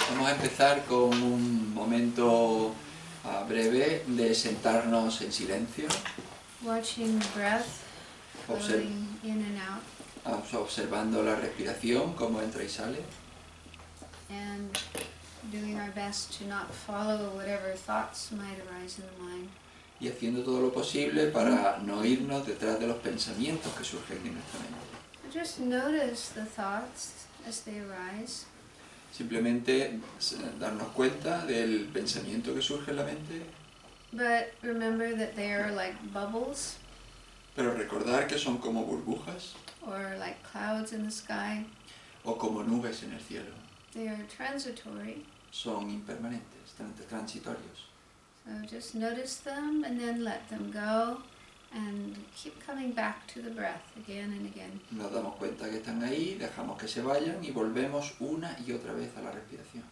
Vamos a empezar con un momento breve de sentarnos en silencio, watching the breath obser- flowing in and out, observando la respiración, cómo entra y sale, and doing our best to not follow whatever thoughts might arise in the mind. y haciendo todo lo posible para no irnos detrás de los pensamientos que surgen en nuestra mente. Just notice the thoughts as they arise, Simplemente darnos cuenta del pensamiento que surge en la mente, but remember that they are like bubbles pero recordar que son como burbujas or like clouds in the sky. o como nubes en el cielo. They are transitory, Son impermanentes, transitorios. so just notice them and then let them go and keep coming back to the breath again and again. Nos damos cuenta que están ahí, dejamos que se vayan y volvemos una y otra vez a la respiración.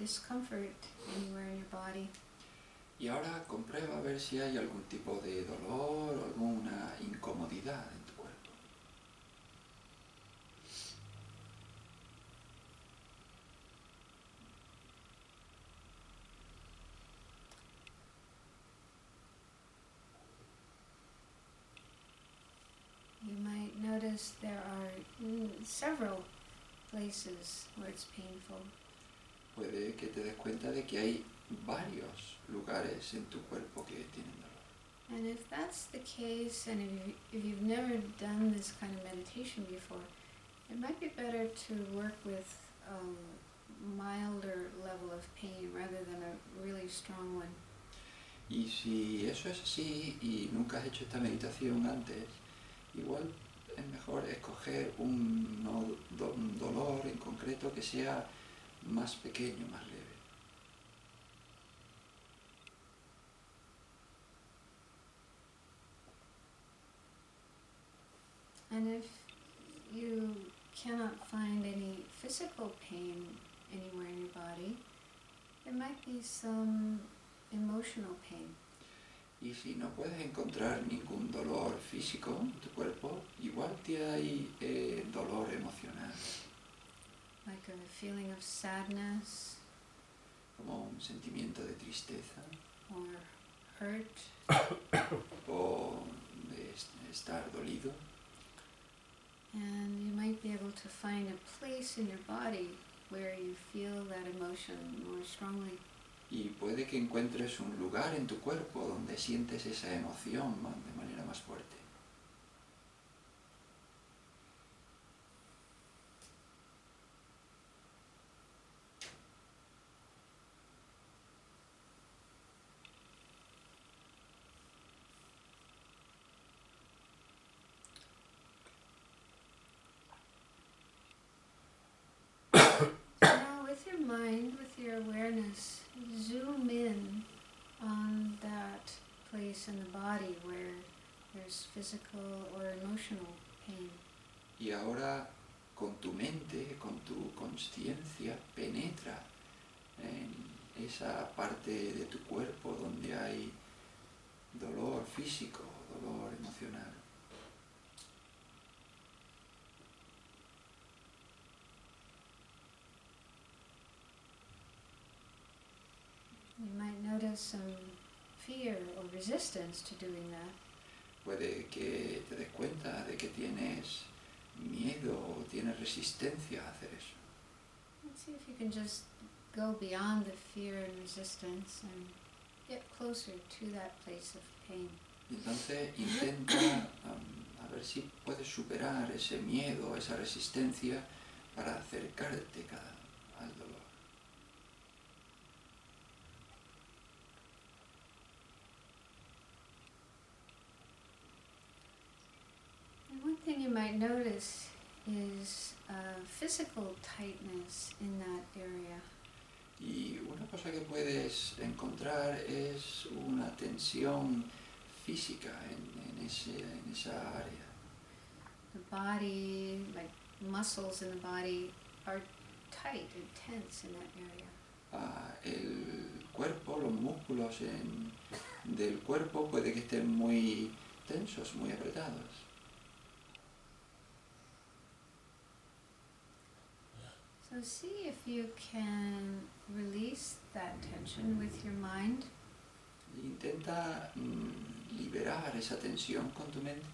discomfort anywhere in your body. Y ahora comprueba a ver si hay algún tipo de dolor o alguna incomodidad en tu cuerpo. You might notice there are several places where it's painful. Puede que te des cuenta de que hay varios lugares en tu cuerpo que tienen dolor. And if that's the case, and if you've never done this kind of meditation before, it might be better to work with a milder level of pain rather than a really strong one. Y si eso es así y nunca has hecho esta meditación antes, igual es mejor escoger un dolor en concreto que sea más pequeño, más leve. And if you cannot find any physical pain anywhere in your body, there might be some emotional pain. Y si no puedes encontrar ningún dolor físico en tu cuerpo, igual te hay dolor emocional, Like a feeling of sadness como un sentimiento de tristeza or hurt. o de estar dolido. And you might be able to find a place in your body where you feel that emotion more strongly. Y puede que encuentres un lugar en tu cuerpo donde sientes esa emoción de manera más fuerte. Now with your mind, with your awareness, zoom in on that place in the body where there's physical or emotional pain. Y ahora con tu mente, con tu conciencia, penetra en esa parte de tu cuerpo donde hay dolor físico, dolor emocional. You might notice some fear or resistance to doing that. Puede que te des cuenta de que tienes miedo o tienes resistencia a hacer eso. Let's see if you can just go beyond the fear and resistance and get closer to that place of pain. Y entonces intenta a ver si puedes superar ese miedo, esa resistencia para acercarte al dolor. And one thing you might notice is physical tightness in that area. Y una cosa que puedes encontrar es una tensión física en esa área. The body, like muscles in the body, are tight and tense in that area. El cuerpo, los músculos del cuerpo puede que estén muy tensos, muy apretados. So see if you can release that tension with your mind. Intenta liberar esa tensión con tu mente.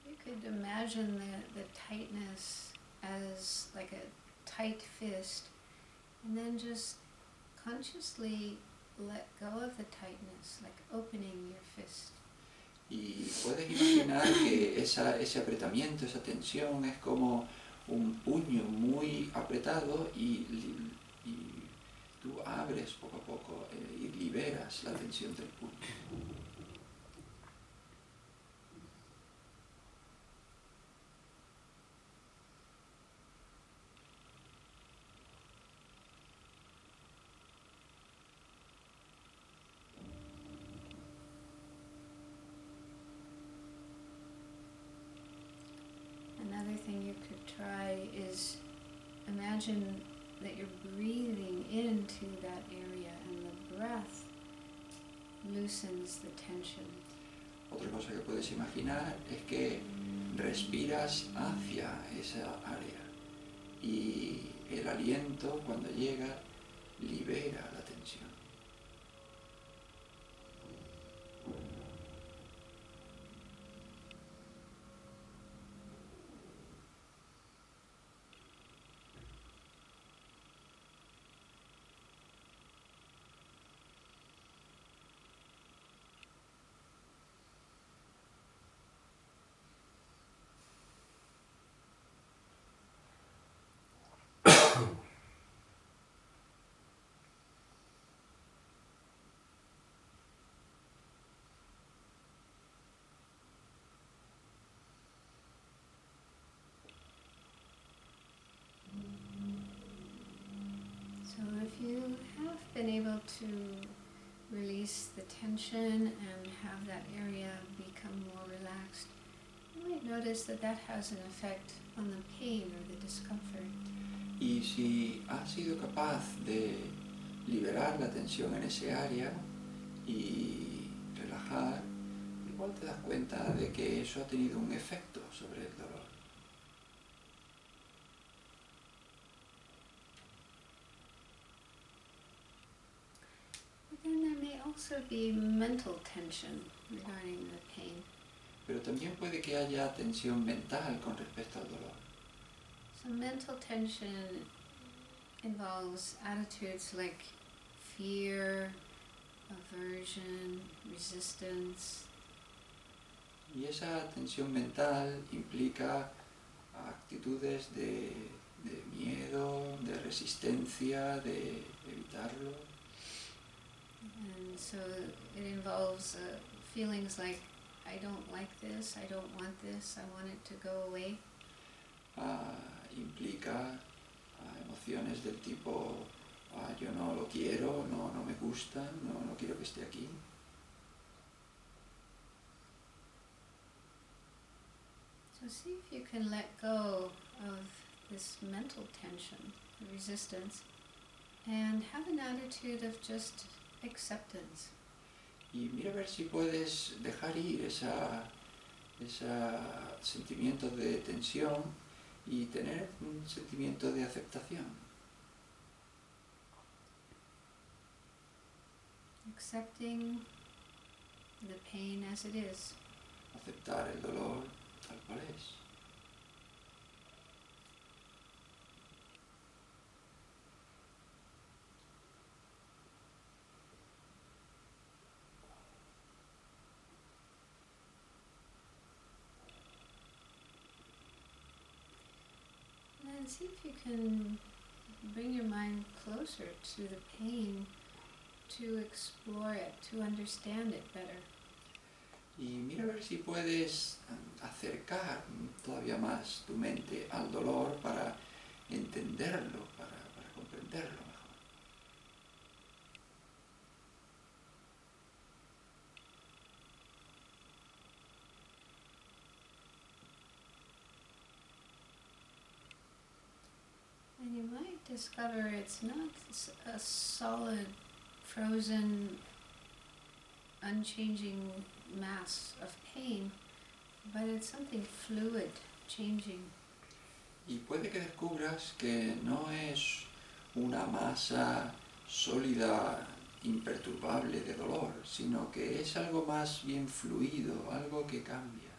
You could imagine the tightness as like a tight fist, and then just consciously let go of the tightness, like opening your fist. Y puedes imaginar que ese apretamiento, esa tensión es como un puño muy apretado y tú abres poco a poco y liberas la tensión del puño. Another thing you could try is imagine that you're breathing into that area, and the breath loosens the tension. Otra cosa que puedes imaginar es que respiras hacia esa área y el aliento cuando llega libera la tensión. So if you have been able to release the tension and have that area become more relaxed, you might notice that that has an effect on the pain or the discomfort. Y si has sido capaz de liberar la tensión en ese área y relajar, igual te das cuenta de que eso ha tenido un efecto sobre el dolor. But then there may also be mental tension regarding the pain. Pero también puede que haya tensión mental con respecto al dolor. So mental tension involves attitudes like fear, aversion, resistance. Y esa tensión mental implica actitudes de miedo, de resistencia, de evitarlo. And so it involves feelings like, I don't like this, I don't want this, I want it to go away. Implica emociones del tipo, yo no lo quiero, no me gusta, no quiero que esté aquí. So see if you can let go of this mental tension, the resistance, and have an attitude of just acceptance. Y mira a ver si puedes dejar ir ese sentimiento de tensión y tener un sentimiento de aceptación. Accepting the pain as it is. Aceptar el dolor tal cual es. And see if you can bring your mind closer to the pain, to explore it, to understand it better. Y mira a ver si puedes acercar todavía más tu mente al dolor para entenderlo, para comprenderlo mejor. And you might discover it's not a solid, frozen, unchanging mass of pain, but it's something fluid, changing. Y puede que descubras que no es una masa sólida, imperturbable de dolor, sino que es algo más bien fluido, algo que cambia.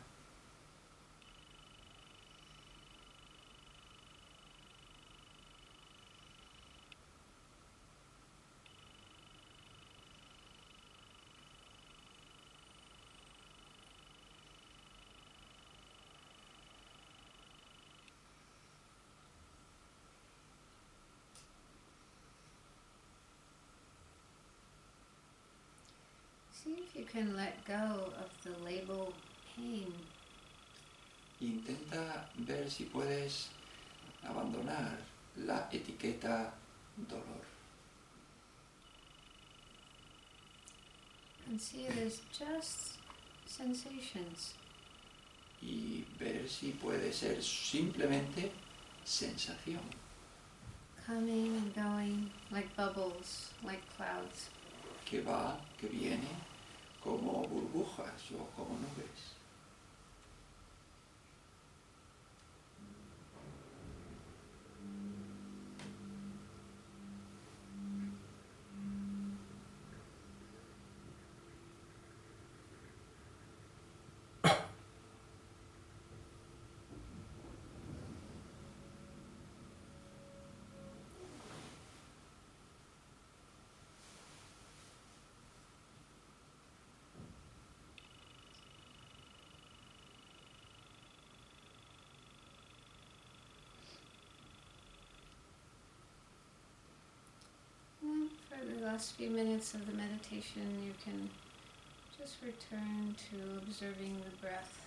See if you can let go of the label pain. Intenta ver si puedes abandonar la etiqueta dolor And see it as just sensations. y ver si puede ser simplemente sensación. coming and going like bubbles, like clouds. que va, que viene, como burbujas o como nubes. And for the last few minutes of the meditation, you can just return to observing the breath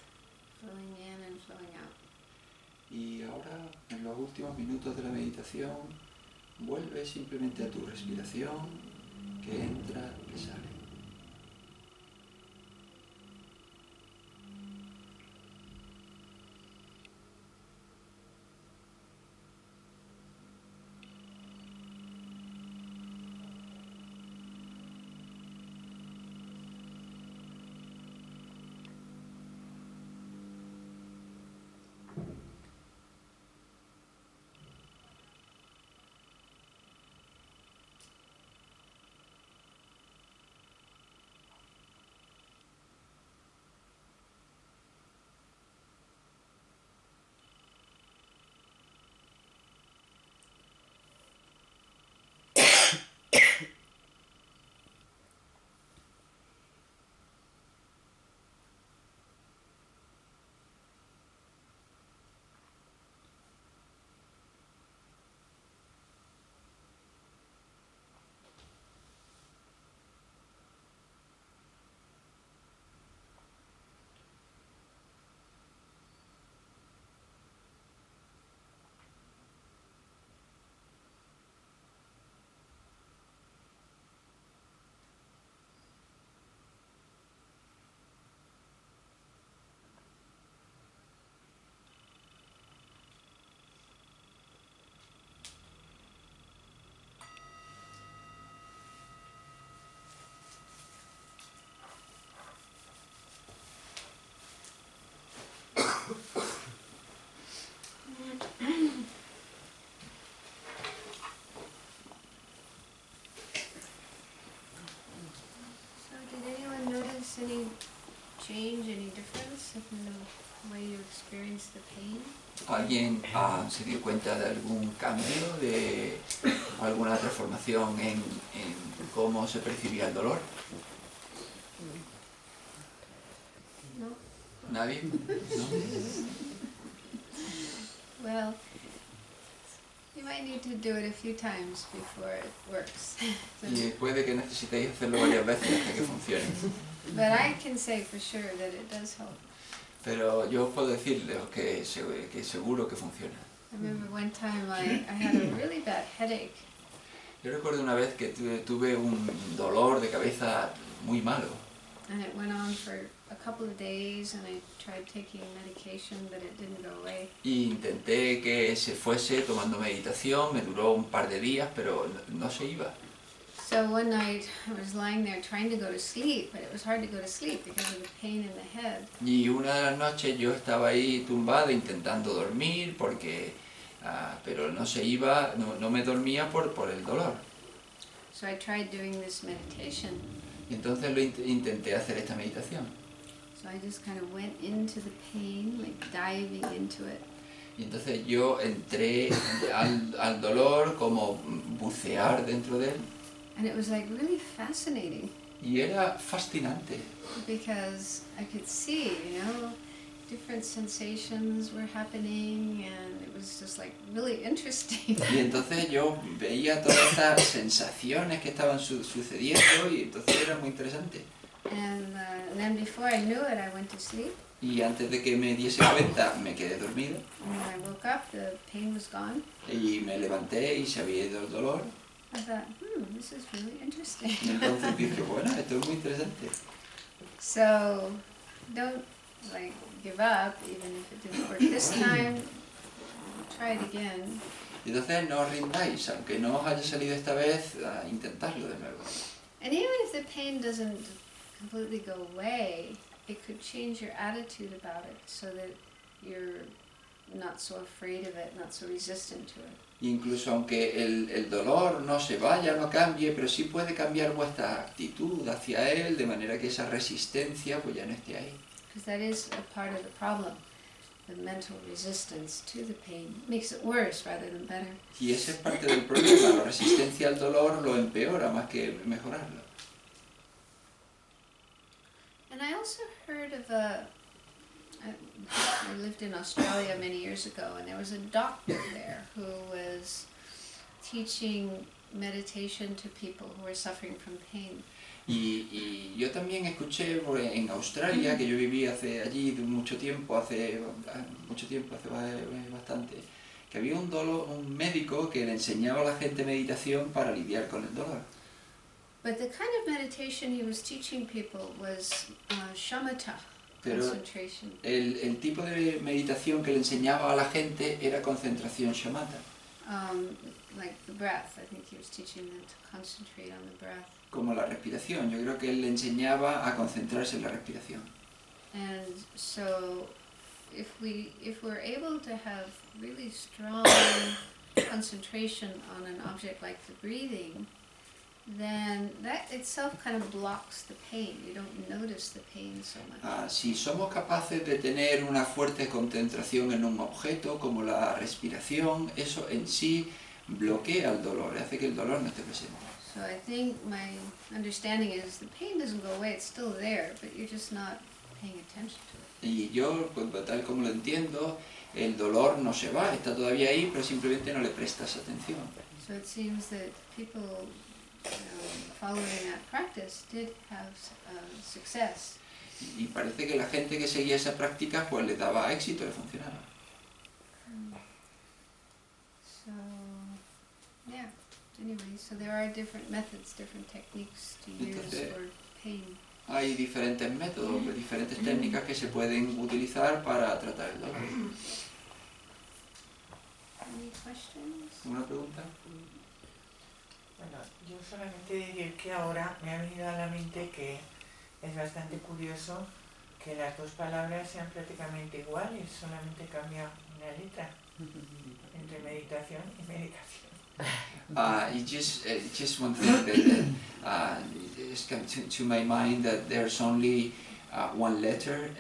flowing in and flowing out. Y ahora, en los últimos minutos de la meditación, vuelve simplemente a tu respiración, que entra, que sale. So did anyone notice any change, any difference in the way you experience the pain? ¿Alguien se dio cuenta de algún cambio, de alguna transformación en cómo se percibía el dolor? No? ¿Nadie? ¿No? Well, you might need to do it a few times before it works. Y puede que necesitéis hacerlo varias veces hasta que funcione. But I can say for sure that it does help. Pero yo puedo decirles que seguro que funciona. I remember one time I had a really bad headache, Yo recuerdo una vez que tuve un dolor de cabeza muy malo. and it went on for a couple of days, and I tried taking medication, but it didn't go away. Y intenté que se fuese tomando meditación, me duró un par de días, pero no se iba. So one night I was lying there trying to go to sleep, but it was hard to go to sleep because of the pain in the head. Y una de las noches yo estaba ahí tumbada intentando dormir, pero no se iba, no me dormía por el dolor. So I tried doing this meditation. Y entonces intenté hacer esta meditación. So I just kind of went into the pain, like diving into it. Y entonces yo entré al dolor como bucear dentro de él. And it was like really fascinating Y era fascinante, because I could see, different sensations were happening, and it was just like really interesting. y entonces yo veía todas estas sensaciones que estaban sucediendo y entonces era muy interesante. And then before I knew it, I went to sleep. Y antes de que me diese cuenta me quedé dormido And when I woke up, the pain was gone. y me levanté y se había ido el dolor. I thought, this is really interesting. Y entonces dije, bueno, esto es muy interesante. So don't give up, even if it didn't work this time. Try it again. Y entonces no os rindáis, aunque no os haya salido esta vez, a intentarlo de nuevo. And even if the pain doesn't completely go away, it could change your attitude about it so that you're not so afraid of it, not so resistant to it. Incluso aunque el dolor no se vaya, no cambie, pero sí puede cambiar vuestra actitud hacia él, de manera que esa resistencia pues ya no esté ahí. Because that is a part of the problem. The mental resistance to the pain makes it worse rather than better. Y esa es parte del problema, la resistencia al dolor lo empeora más que mejorarlo. And I also heard of I lived in Australia many years ago, and there was a doctor there who was teaching meditation to people who were suffering from pain. Y yo también escuché en Australia, que yo viví allí mucho tiempo, hace bastante, que había un médico que le enseñaba a la gente meditación para lidiar con el dolor. But the kind of meditation he was teaching people was shamatha, Pero concentration. el tipo de meditación que le enseñaba a la gente era concentración shamatha, Like the breath. I think he was teaching them to concentrate on the breath. como la respiración. Yo creo que él le enseñaba a concentrarse en la respiración. And so if we're able to have really strong concentration on an object like the breathing, then that itself kind of blocks the pain. You don't notice the pain so much. Si somos capaces de tener una fuerte concentración en un objeto, como la respiración, eso en sí bloquea el dolor, hace que el dolor no esté presente. So I think my understanding is the pain doesn't go away, it's still there, but you're just not paying attention to it. Y yo, pues, tal como lo entiendo, el dolor no se va, está todavía ahí, pero simplemente no le prestas atención. So it seems that people following that practice did have success. Y parece que la gente que seguía esa práctica pues le daba éxito, le funcionaba. So, yeah. Anyway, so there are different methods, different techniques to use Entonces, for pain. Hay diferentes métodos, diferentes técnicas que se pueden utilizar para tratar el dolor. Any questions? ¿Una pregunta? Bueno, yo solamente diré que ahora me ha venido a la mente que es bastante curioso que las dos palabras sean prácticamente iguales, solamente cambia una letra entre meditación y medicación. Just one thing that just come to my mind, that there's only one letter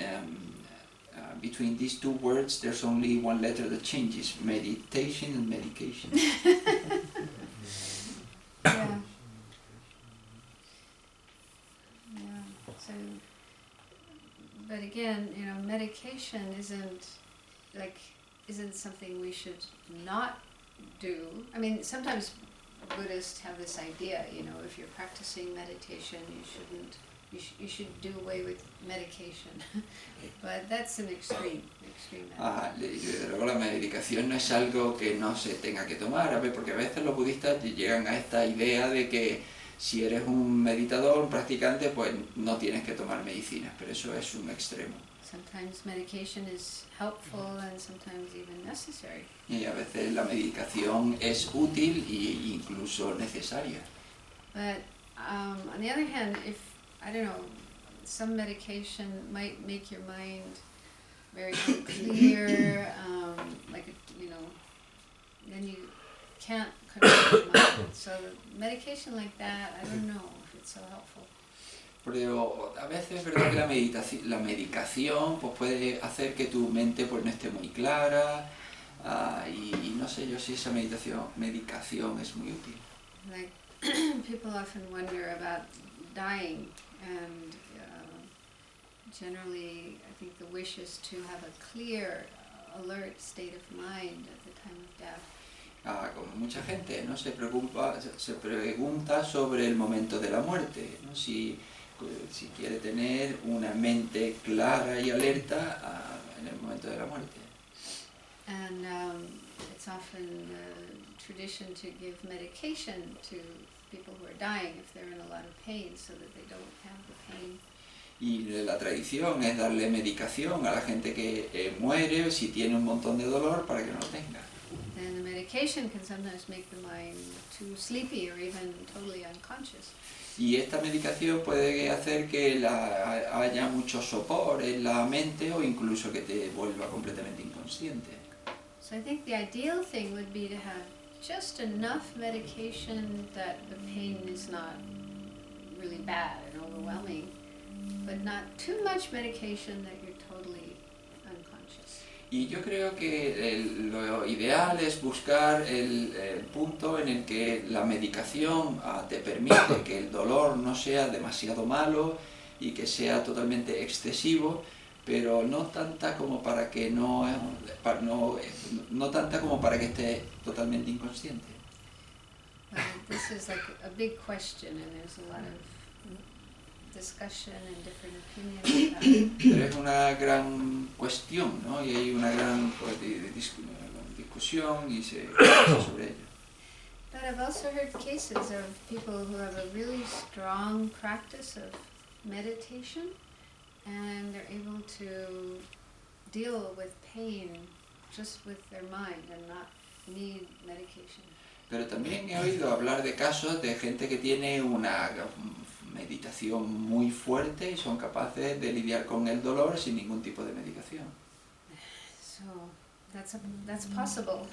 between these two words. There's only one letter that changes: meditation and medication. Yeah. Yeah. So, but again, you know, medication isn't something we should not do. I mean, sometimes Buddhists have this idea, you know, if you're practicing meditation, you should do away with medication. But that's an extreme Desde luego la medicación no es algo que no se tenga que tomar, porque a veces los budistas llegan a esta idea de que si eres un meditador, un practicante, pues no tienes que tomar medicinas, pero eso es un extremo. Sometimes medication is helpful and sometimes even necessary. Y a veces la medicación es útil e incluso necesaria. But on the other hand, if, I don't know, some medication might make your mind very unclear, like, you know, then you can't control your mind. So medication like that, I don't know if it's so helpful. Pero a veces es verdad que la medicación pues puede hacer que tu mente pues no esté muy clara, y no sé yo si esa medicación es muy útil. Like people often wonder about dying, and generally I think the wish is to have a clear, alert state of mind at the time of death. Como mucha gente no se pregunta sobre el momento de la muerte, ¿no? Si quiere tener una mente clara y alerta en el momento de la muerte. And it's often tradition to give medication to people who are dying if they're in a lot of pain, so that they don't have the pain. Y la tradición es darle medicación a la gente que muere si tiene un montón de dolor para que no lo tenga. then the medication can sometimes make the mind too sleepy or even totally unconscious. Y esta medicación puede hacer que haya mucho sopor en la mente o incluso que te vuelva completamente inconsciente. So I think the ideal thing would be to have just enough medication that the pain is not really bad and overwhelming, but not too much medication that you're totally unconscious. Y yo creo que lo ideal es buscar el punto en el que la medicación te permite que el dolor no sea demasiado malo y que sea totalmente excesivo, pero no tanta como para que no tanta como para que esté totalmente inconsciente. This is like a big question, and there's a lot of discussion and different opinions about it. Pero es una gran cuestión, ¿no? Y hay una gran discusión y se habla sobre ello. But I've also heard cases of people who have a really strong practice of meditation, and they're able to deal with pain just with their mind and not need medication. Pero también he oído hablar de casos de gente que tiene una meditación muy fuerte y son capaces de lidiar con el dolor sin ningún tipo de medicación. So that's possible.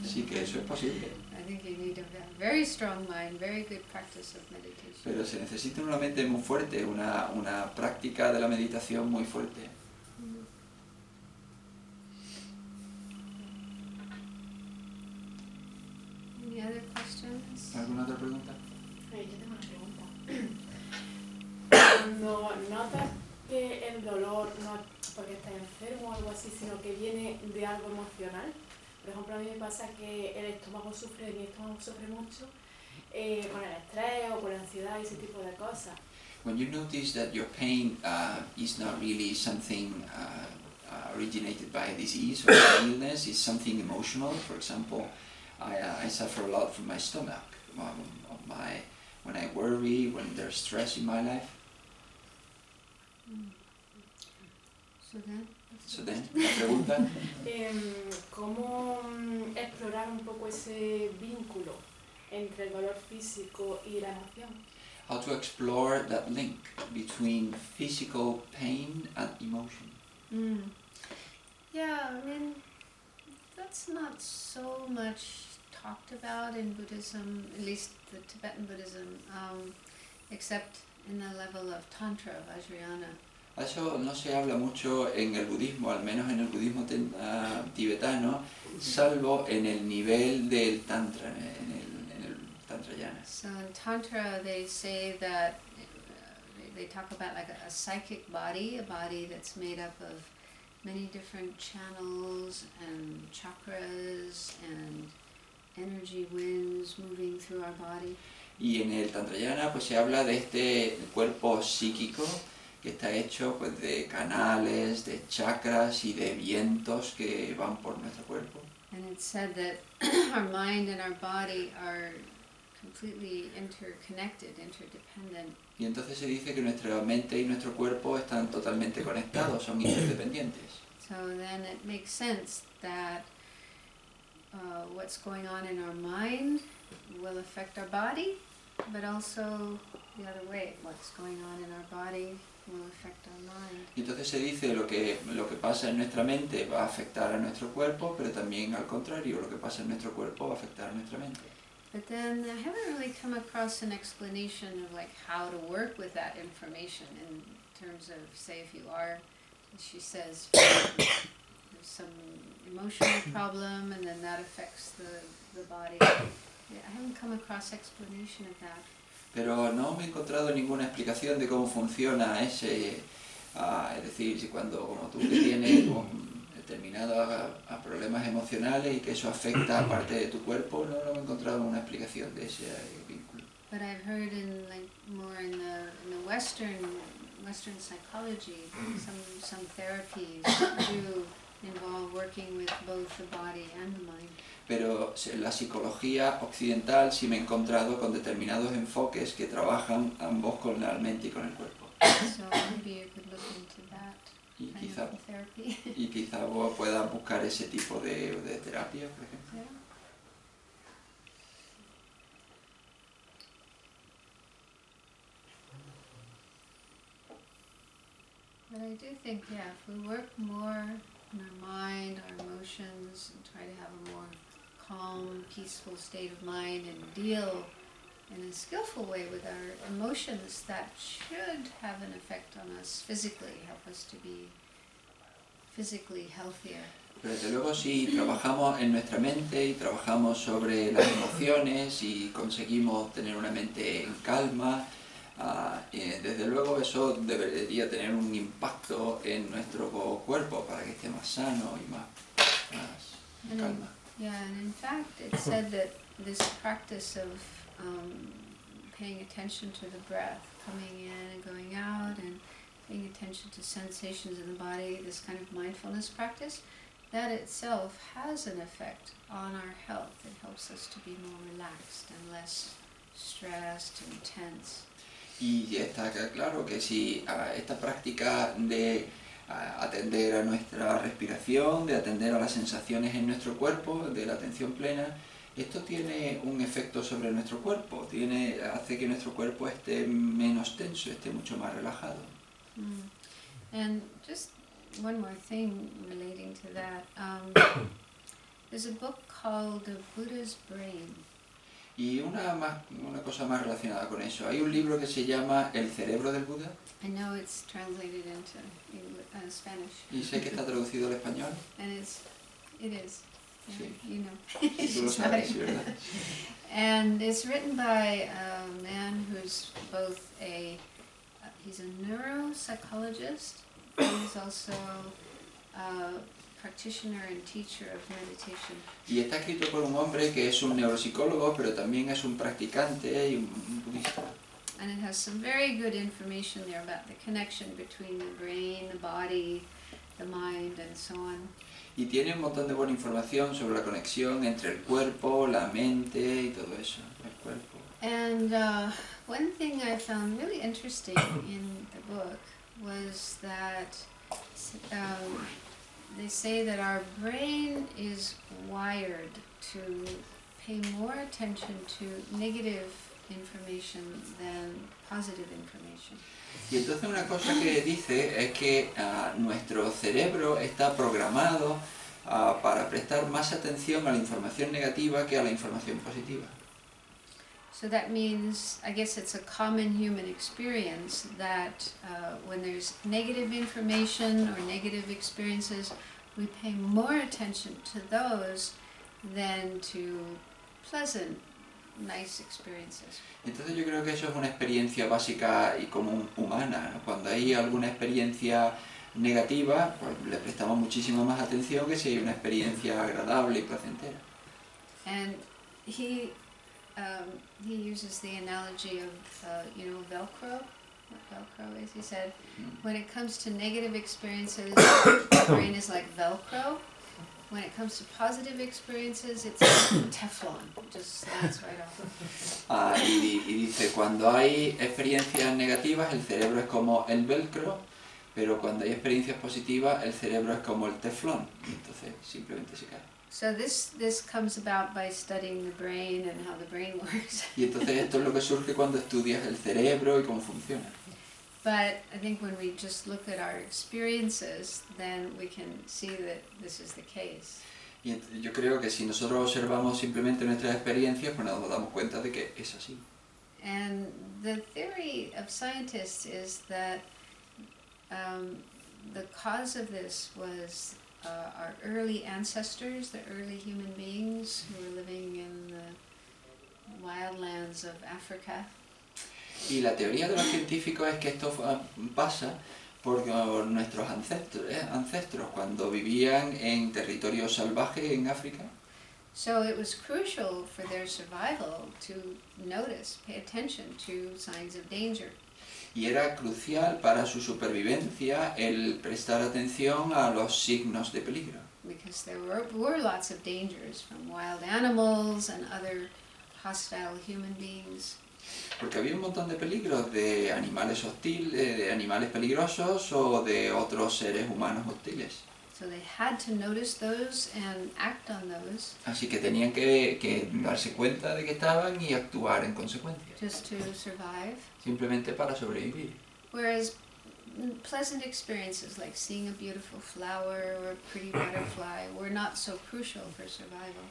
Sí que eso es posible. I think you need to have a very strong mind, very good practice of meditation. Pero se necesita una mente muy fuerte, una práctica de la meditación muy fuerte. Any other questions? ¿Alguna otra pregunta? Yo tengo una pregunta. Cuando notas que el dolor no es porque estás enfermo o algo así, sino que viene de algo emocional, por ejemplo, a mí me pasa que mi estómago sufre mucho con el estrés o con la ansiedad y ese tipo de cosas. When you notice that your pain is not really something originated by a disease or an illness, it's something emotional. For example, I suffer a lot from my stomach, when I worry, when there's stress in my life. So then, la pregunta, ¿Cómo explorar un poco ese vínculo entre el dolor físico y la emoción? how to explore that link between physical pain and emotion. Yeah, I mean, that's not so much talked about in Buddhism, at least the Tibetan Buddhism, except in the level of Tantra, Vajrayana. Eso no se habla mucho en el budismo, al menos en el budismo tibetano, salvo en el nivel del tantra, en el tantrayana. So in Tantra they say that, they talk about like a psychic body, a body that's made up of many different channels and chakras and energy winds moving through our body. Y en el tantrayana pues se habla de este cuerpo psíquico que está hecho pues de canales, de chakras y de vientos que van por nuestro cuerpo. And it's said that our mind and our body are completely interconnected, interdependent. Y entonces se dice que nuestra mente y nuestro cuerpo están totalmente conectados, son interdependientes. So then it makes sense that what's going on in our mind will affect our body, but also the other way, what's going on in our body will affect our mind. Y entonces se dice lo que pasa en nuestra mente va a afectar a nuestro cuerpo, pero también al contrario, lo que pasa en nuestro cuerpo va a afectar a nuestra mente. But then I haven't really come across an explanation of like how to work with that information in terms of, say, if you are, as she says, there's some emotional problem and then that affects the body. Yeah, I haven't come across explanation of that. Pero no me he encontrado ninguna explicación de cómo funciona ese, es decir, si cuando como tú que tienes determinados problemas emocionales y que eso afecta a parte de tu cuerpo, no me he encontrado una explicación de ese vínculo. But I've heard in like more in the Western psychology, some therapies do involve working with both the body and the mind. Pero en la psicología occidental sí me he encontrado con determinados enfoques que trabajan ambos con la mente y con el cuerpo. So maybe you could look into that. Y kind quizá, of therapy. y quizá vos puedas buscar ese tipo de terapia, por ejemplo. Yeah. But I do think, yeah, if we work more on our mind, our emotions, and try to have a more calm, peaceful state of mind and deal in a skillful way with our emotions, that should have an effect on us physically, help us to be physically healthier. Pero desde luego si trabajamos en nuestra mente y trabajamos sobre las emociones y conseguimos tener una mente en calma, desde luego eso debería tener un impacto en nuestro cuerpo para que esté más sano y más en calma. Yeah, and in fact it said that this practice of paying attention to the breath, coming in and going out, and paying attention to sensations in the body, this kind of mindfulness practice, that itself has an effect on our health. It helps us to be more relaxed and less stressed and tense. Y está claro que si esta práctica de atender a nuestra respiración, de atender a las sensaciones en nuestro cuerpo, de la atención plena, esto tiene un efecto sobre nuestro cuerpo, hace que nuestro cuerpo esté menos tenso, esté mucho más relajado. And just one more thing relating to that, there's a book called The Buddha's Brain. Y una cosa más relacionada con eso, hay un libro que se llama El cerebro del Buda. I know it's translated into Spanish. Y sé que está traducido al español. And it is. Yeah, Sí. you know. Tú lo sabes, ¿verdad? And it's written by a man who's both he's a neuropsychologist, he's also a practitioner and teacher of meditation. Y está escrito por un hombre que es un neuropsicólogo, pero también es un practicante y un budista. And it has some very good information there about the connection between the brain, the body, the mind, and so on. Y tiene un montón de buena información sobre la conexión entre el cuerpo, la mente y todo eso, el cuerpo. And one thing I found really interesting in the book was that they say that our brain is wired to pay more attention to negative information than positive information. Y entonces una cosa que dice es que nuestro cerebro está programado para prestar más atención a la información negativa que a la información positiva. So that means, I guess it's a common human experience that when there's negative information or negative experiences, we pay more attention to those than to pleasant, nice experiences. Entonces yo creo que eso es una experiencia básica y común humana, ¿no? Cuando hay alguna experiencia negativa, pues le prestamos muchísima más atención que si hay una experiencia agradable y placentera. And he uses the analogy of, Velcro, what Velcro is. He said, when it comes to negative experiences, the brain is like Velcro. When it comes to positive experiences, it's like Teflon, it just slides right off. Y dice, cuando hay experiencias negativas, el cerebro es como el velcro, pero cuando hay experiencias positivas, el cerebro es como el teflón, y entonces simplemente se cae. So this comes about by studying the brain and how the brain works. Y entonces esto es lo que surge cuando estudias el cerebro y cómo funciona. But I think when we just look at our experiences, then we can see that this is the case. Y yo creo que si nosotros observamos simplemente nuestras experiencias, pues nos damos cuenta de que es así. And the theory of scientists is that the cause of this was our early ancestors, the early human beings who were living in the wildlands of Africa. Y la teoría de los científicos es que esto pasa por nuestros ancestros cuando vivían en territorios salvajes en África. So it was crucial for their survival to notice, pay attention to signs of danger. Y era crucial para su supervivencia el prestar atención a los signos de peligro. Because there were lots of dangers from wild animals and other hostile human beings. Porque había un montón de peligros de animales hostiles, de animales peligrosos o de otros seres humanos hostiles. So they had to notice those and act on those Así que tenían que darse cuenta de que estaban y actuar en consecuencia, just to survive. simplemente para sobrevivir. Whereas pleasant experiences like seeing a beautiful flower or a pretty butterfly were not so crucial for survival.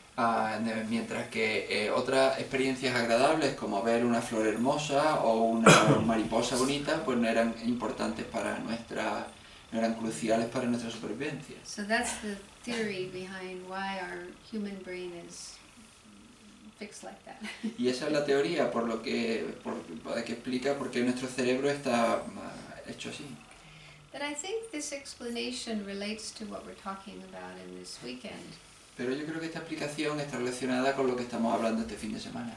Mientras que otras experiencias agradables como ver una flor hermosa o una mariposa bonita pues no eran importantes para no eran cruciales para nuestra supervivencia. So that's the theory behind why our human brain is fixed like that. Y esa es la teoría por que explica por qué nuestro cerebro está hecho así. But I think this explanation relates to what we're talking about in this weekend, Pero yo creo que esta explicación está relacionada con lo que estamos hablando este fin de semana.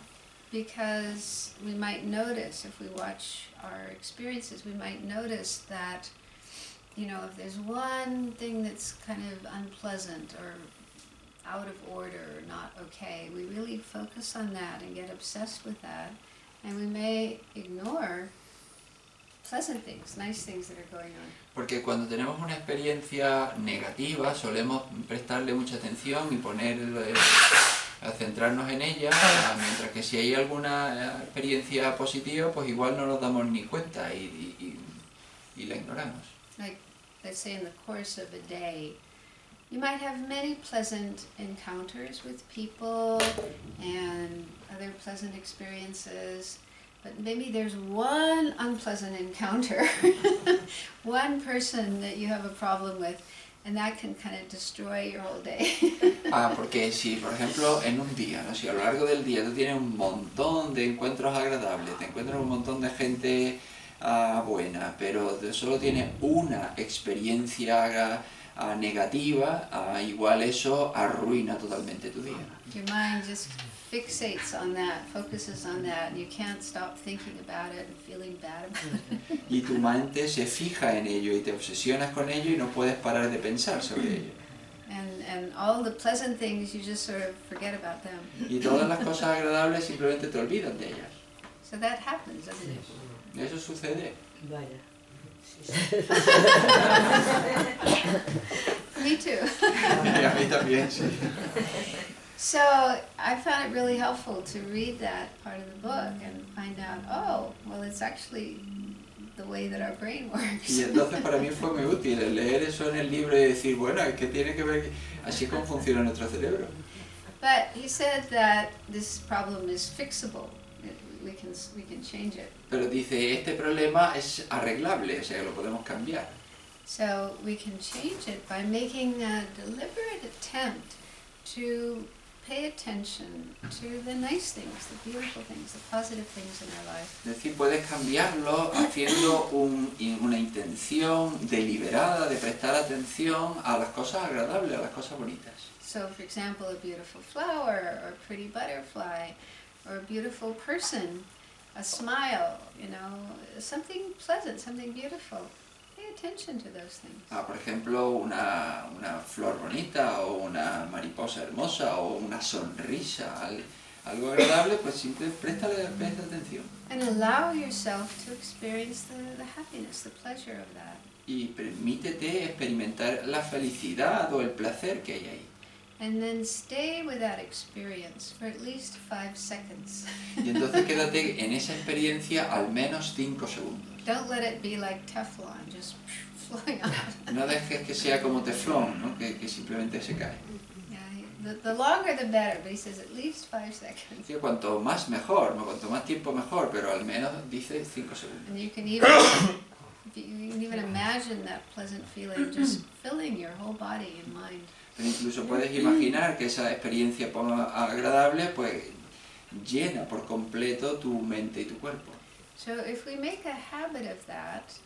because we might notice, if we watch our experiences, we might notice that, you know, if there's one thing that's kind of unpleasant or out of order or not okay, we really focus on that and get obsessed with that, and we may ignore pleasant things, nice things that are going on. Porque cuando tenemos una experiencia negativa solemos prestarle mucha atención y centrarnos en ella, mientras que si hay alguna experiencia positiva pues igual no nos damos ni cuenta y la ignoramos. Like, let's say in the course of a day, you might have many pleasant encounters with people and other pleasant experiences, but maybe there's one unpleasant encounter, one person that you have a problem with, and that can kind of destroy your whole day. Porque si, por ejemplo, en un día, ¿no? Si a lo largo del día tú tienes un montón de encuentros agradables, te encuentras un montón de gente buena, pero solo tienes una experiencia negativa, igual eso arruina totalmente tu día. Your mind just fixates on that, focuses on that, and you can't stop thinking about it and feeling bad about it. Y tu mente se fija en ello y te obsesionas con ello y no puedes parar de pensar sobre ello. And all the pleasant things, you just sort of forget about them. Y todas las cosas agradables simplemente te olvidas de ellas. So that happens, doesn't it? Eso sucede. Vaya. Me too. Y a mí también, sí. So I found it really helpful to read that part of the book and find out, oh, well, it's actually the way that our brain works. Y entonces para mí fue muy útil el leer eso en el libro y decir, bueno, es que tiene que ver así como funciona nuestro cerebro. But he said that this problem is fixable. We can change it. Pero dice, este problema es arreglable, o sea, lo podemos cambiar. So we can change it by making a deliberate attempt to pay attention to the nice things, the beautiful things, the positive things in our life. Es decir, puedes cambiarlo haciendo una intención deliberada de prestar atención a las cosas agradables, a las cosas bonitas. So, for example, a beautiful flower, or a pretty butterfly, or a beautiful person, a smile, you know, something pleasant, something beautiful. Pay attention to those things. Por ejemplo, una flor bonita o una mariposa hermosa o una sonrisa, algo agradable, pues simplemente presta atención. And allow yourself to experience the happiness, the pleasure of that. Y permítete experimentar la felicidad o el placer que hay ahí. And then stay with that experience for at least 5 seconds. Y entonces quédate en esa experiencia al menos 5 segundos. Don't let it be like Teflon, just flying off. No dejes que sea como teflón, ¿no? que simplemente se cae. Yeah, the longer the better, but he says at least 5 seconds. Sí, cuanto más mejor, ¿no? Cuanto más tiempo mejor, pero al menos dice 5 segundos. And you can even imagine that pleasant feeling just filling your whole body and mind. Pero incluso puedes imaginar que esa experiencia agradable pues llena por completo tu mente y tu cuerpo. So if we make a habit of that,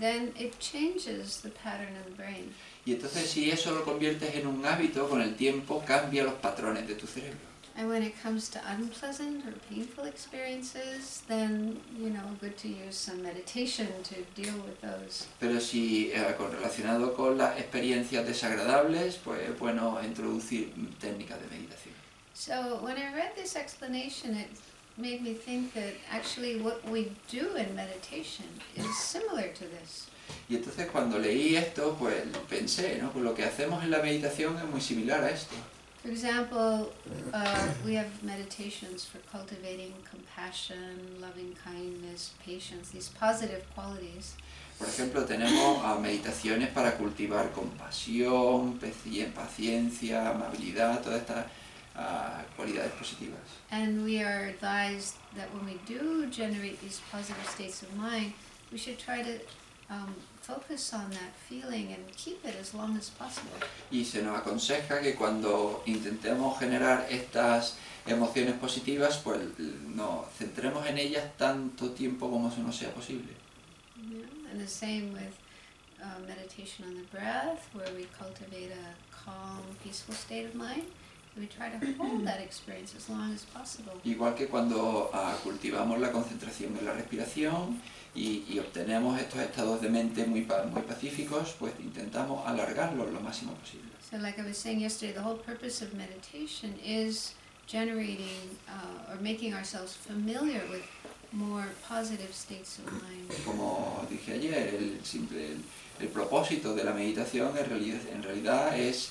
then it changes the pattern of the brain. Y entonces si eso lo conviertes en un hábito, con el tiempo cambia los patrones de tu cerebro. And when it comes to unpleasant or painful experiences, then, you know, good to use some meditation to deal with those. Pero si relacionado con las experiencias desagradables, pues es bueno introducir técnicas de meditación. So when I read this explanation, it made me think that actually what we do in meditation is similar to this. Y entonces cuando leí esto, pues pensé, ¿no? Pues lo que hacemos en la meditación es muy similar a esto. For example, we have meditations for cultivating compassion, loving kindness, patience, these positive qualities. Por ejemplo, tenemos meditaciones para cultivar compasión, paciencia, amabilidad, todas estas cualidades positivas. And we are advised that when we do generate these positive states of mind, we should try to focus on that feeling and keep it as long as possible. Y se nos aconseja que cuando intentemos generar estas emociones positivas, pues nos centremos en ellas tanto tiempo como eso nos sea posible. Yeah. And the same with meditation on the breath, where we cultivate a calm, peaceful state of mind. We try to hold that experience as long as possible. Igual que cuando cultivamos la concentración en la respiración y obtenemos estos estados de mente muy pacíficos, pues intentamos alargarlos lo máximo posible. So like I was saying yesterday, the whole purpose of meditation is generating or making ourselves familiar with more positive states of mind. Como dije ayer, el propósito de la meditación en realidad es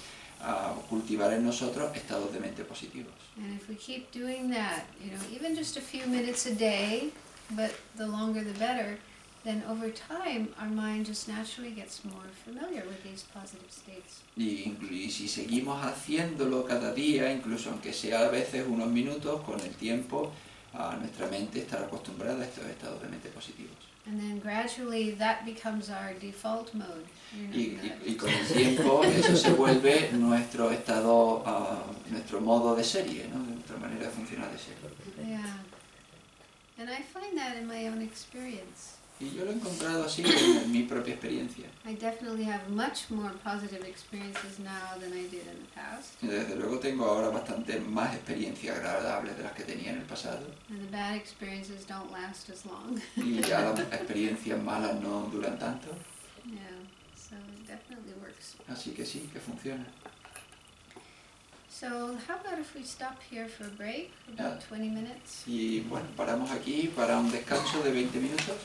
cultivar en nosotros estados de mente positivos. And if we keep doing that, even just a few minutes a day, but the longer the better, then over time our mind just naturally gets more familiar with these positive states. Y si seguimos haciéndolo cada día, incluso aunque sea a veces unos minutos, con el tiempo nuestra mente estará acostumbrada a estos estados de mente positivos. And then gradually that becomes our default mode. Y con el tiempo eso se vuelve nuestro estado, nuestro modo de serie, ¿no? Nuestra manera de funcionar de serie. Yeah. And I find that in my own experience. Y yo lo he encontrado así en mi propia experiencia. I definitely have much more positive experiences now than I did in the past. Y desde luego tengo ahora bastante más experiencias agradables de las que tenía en el pasado. And the bad experiences don't last as long. Y ya las experiencias malas no duran tanto. Yeah, so it definitely works. Así que sí, que funciona. So how about if we stop here for a break, about 20 minutes? Y bueno, paramos aquí para un descanso de 20 minutos.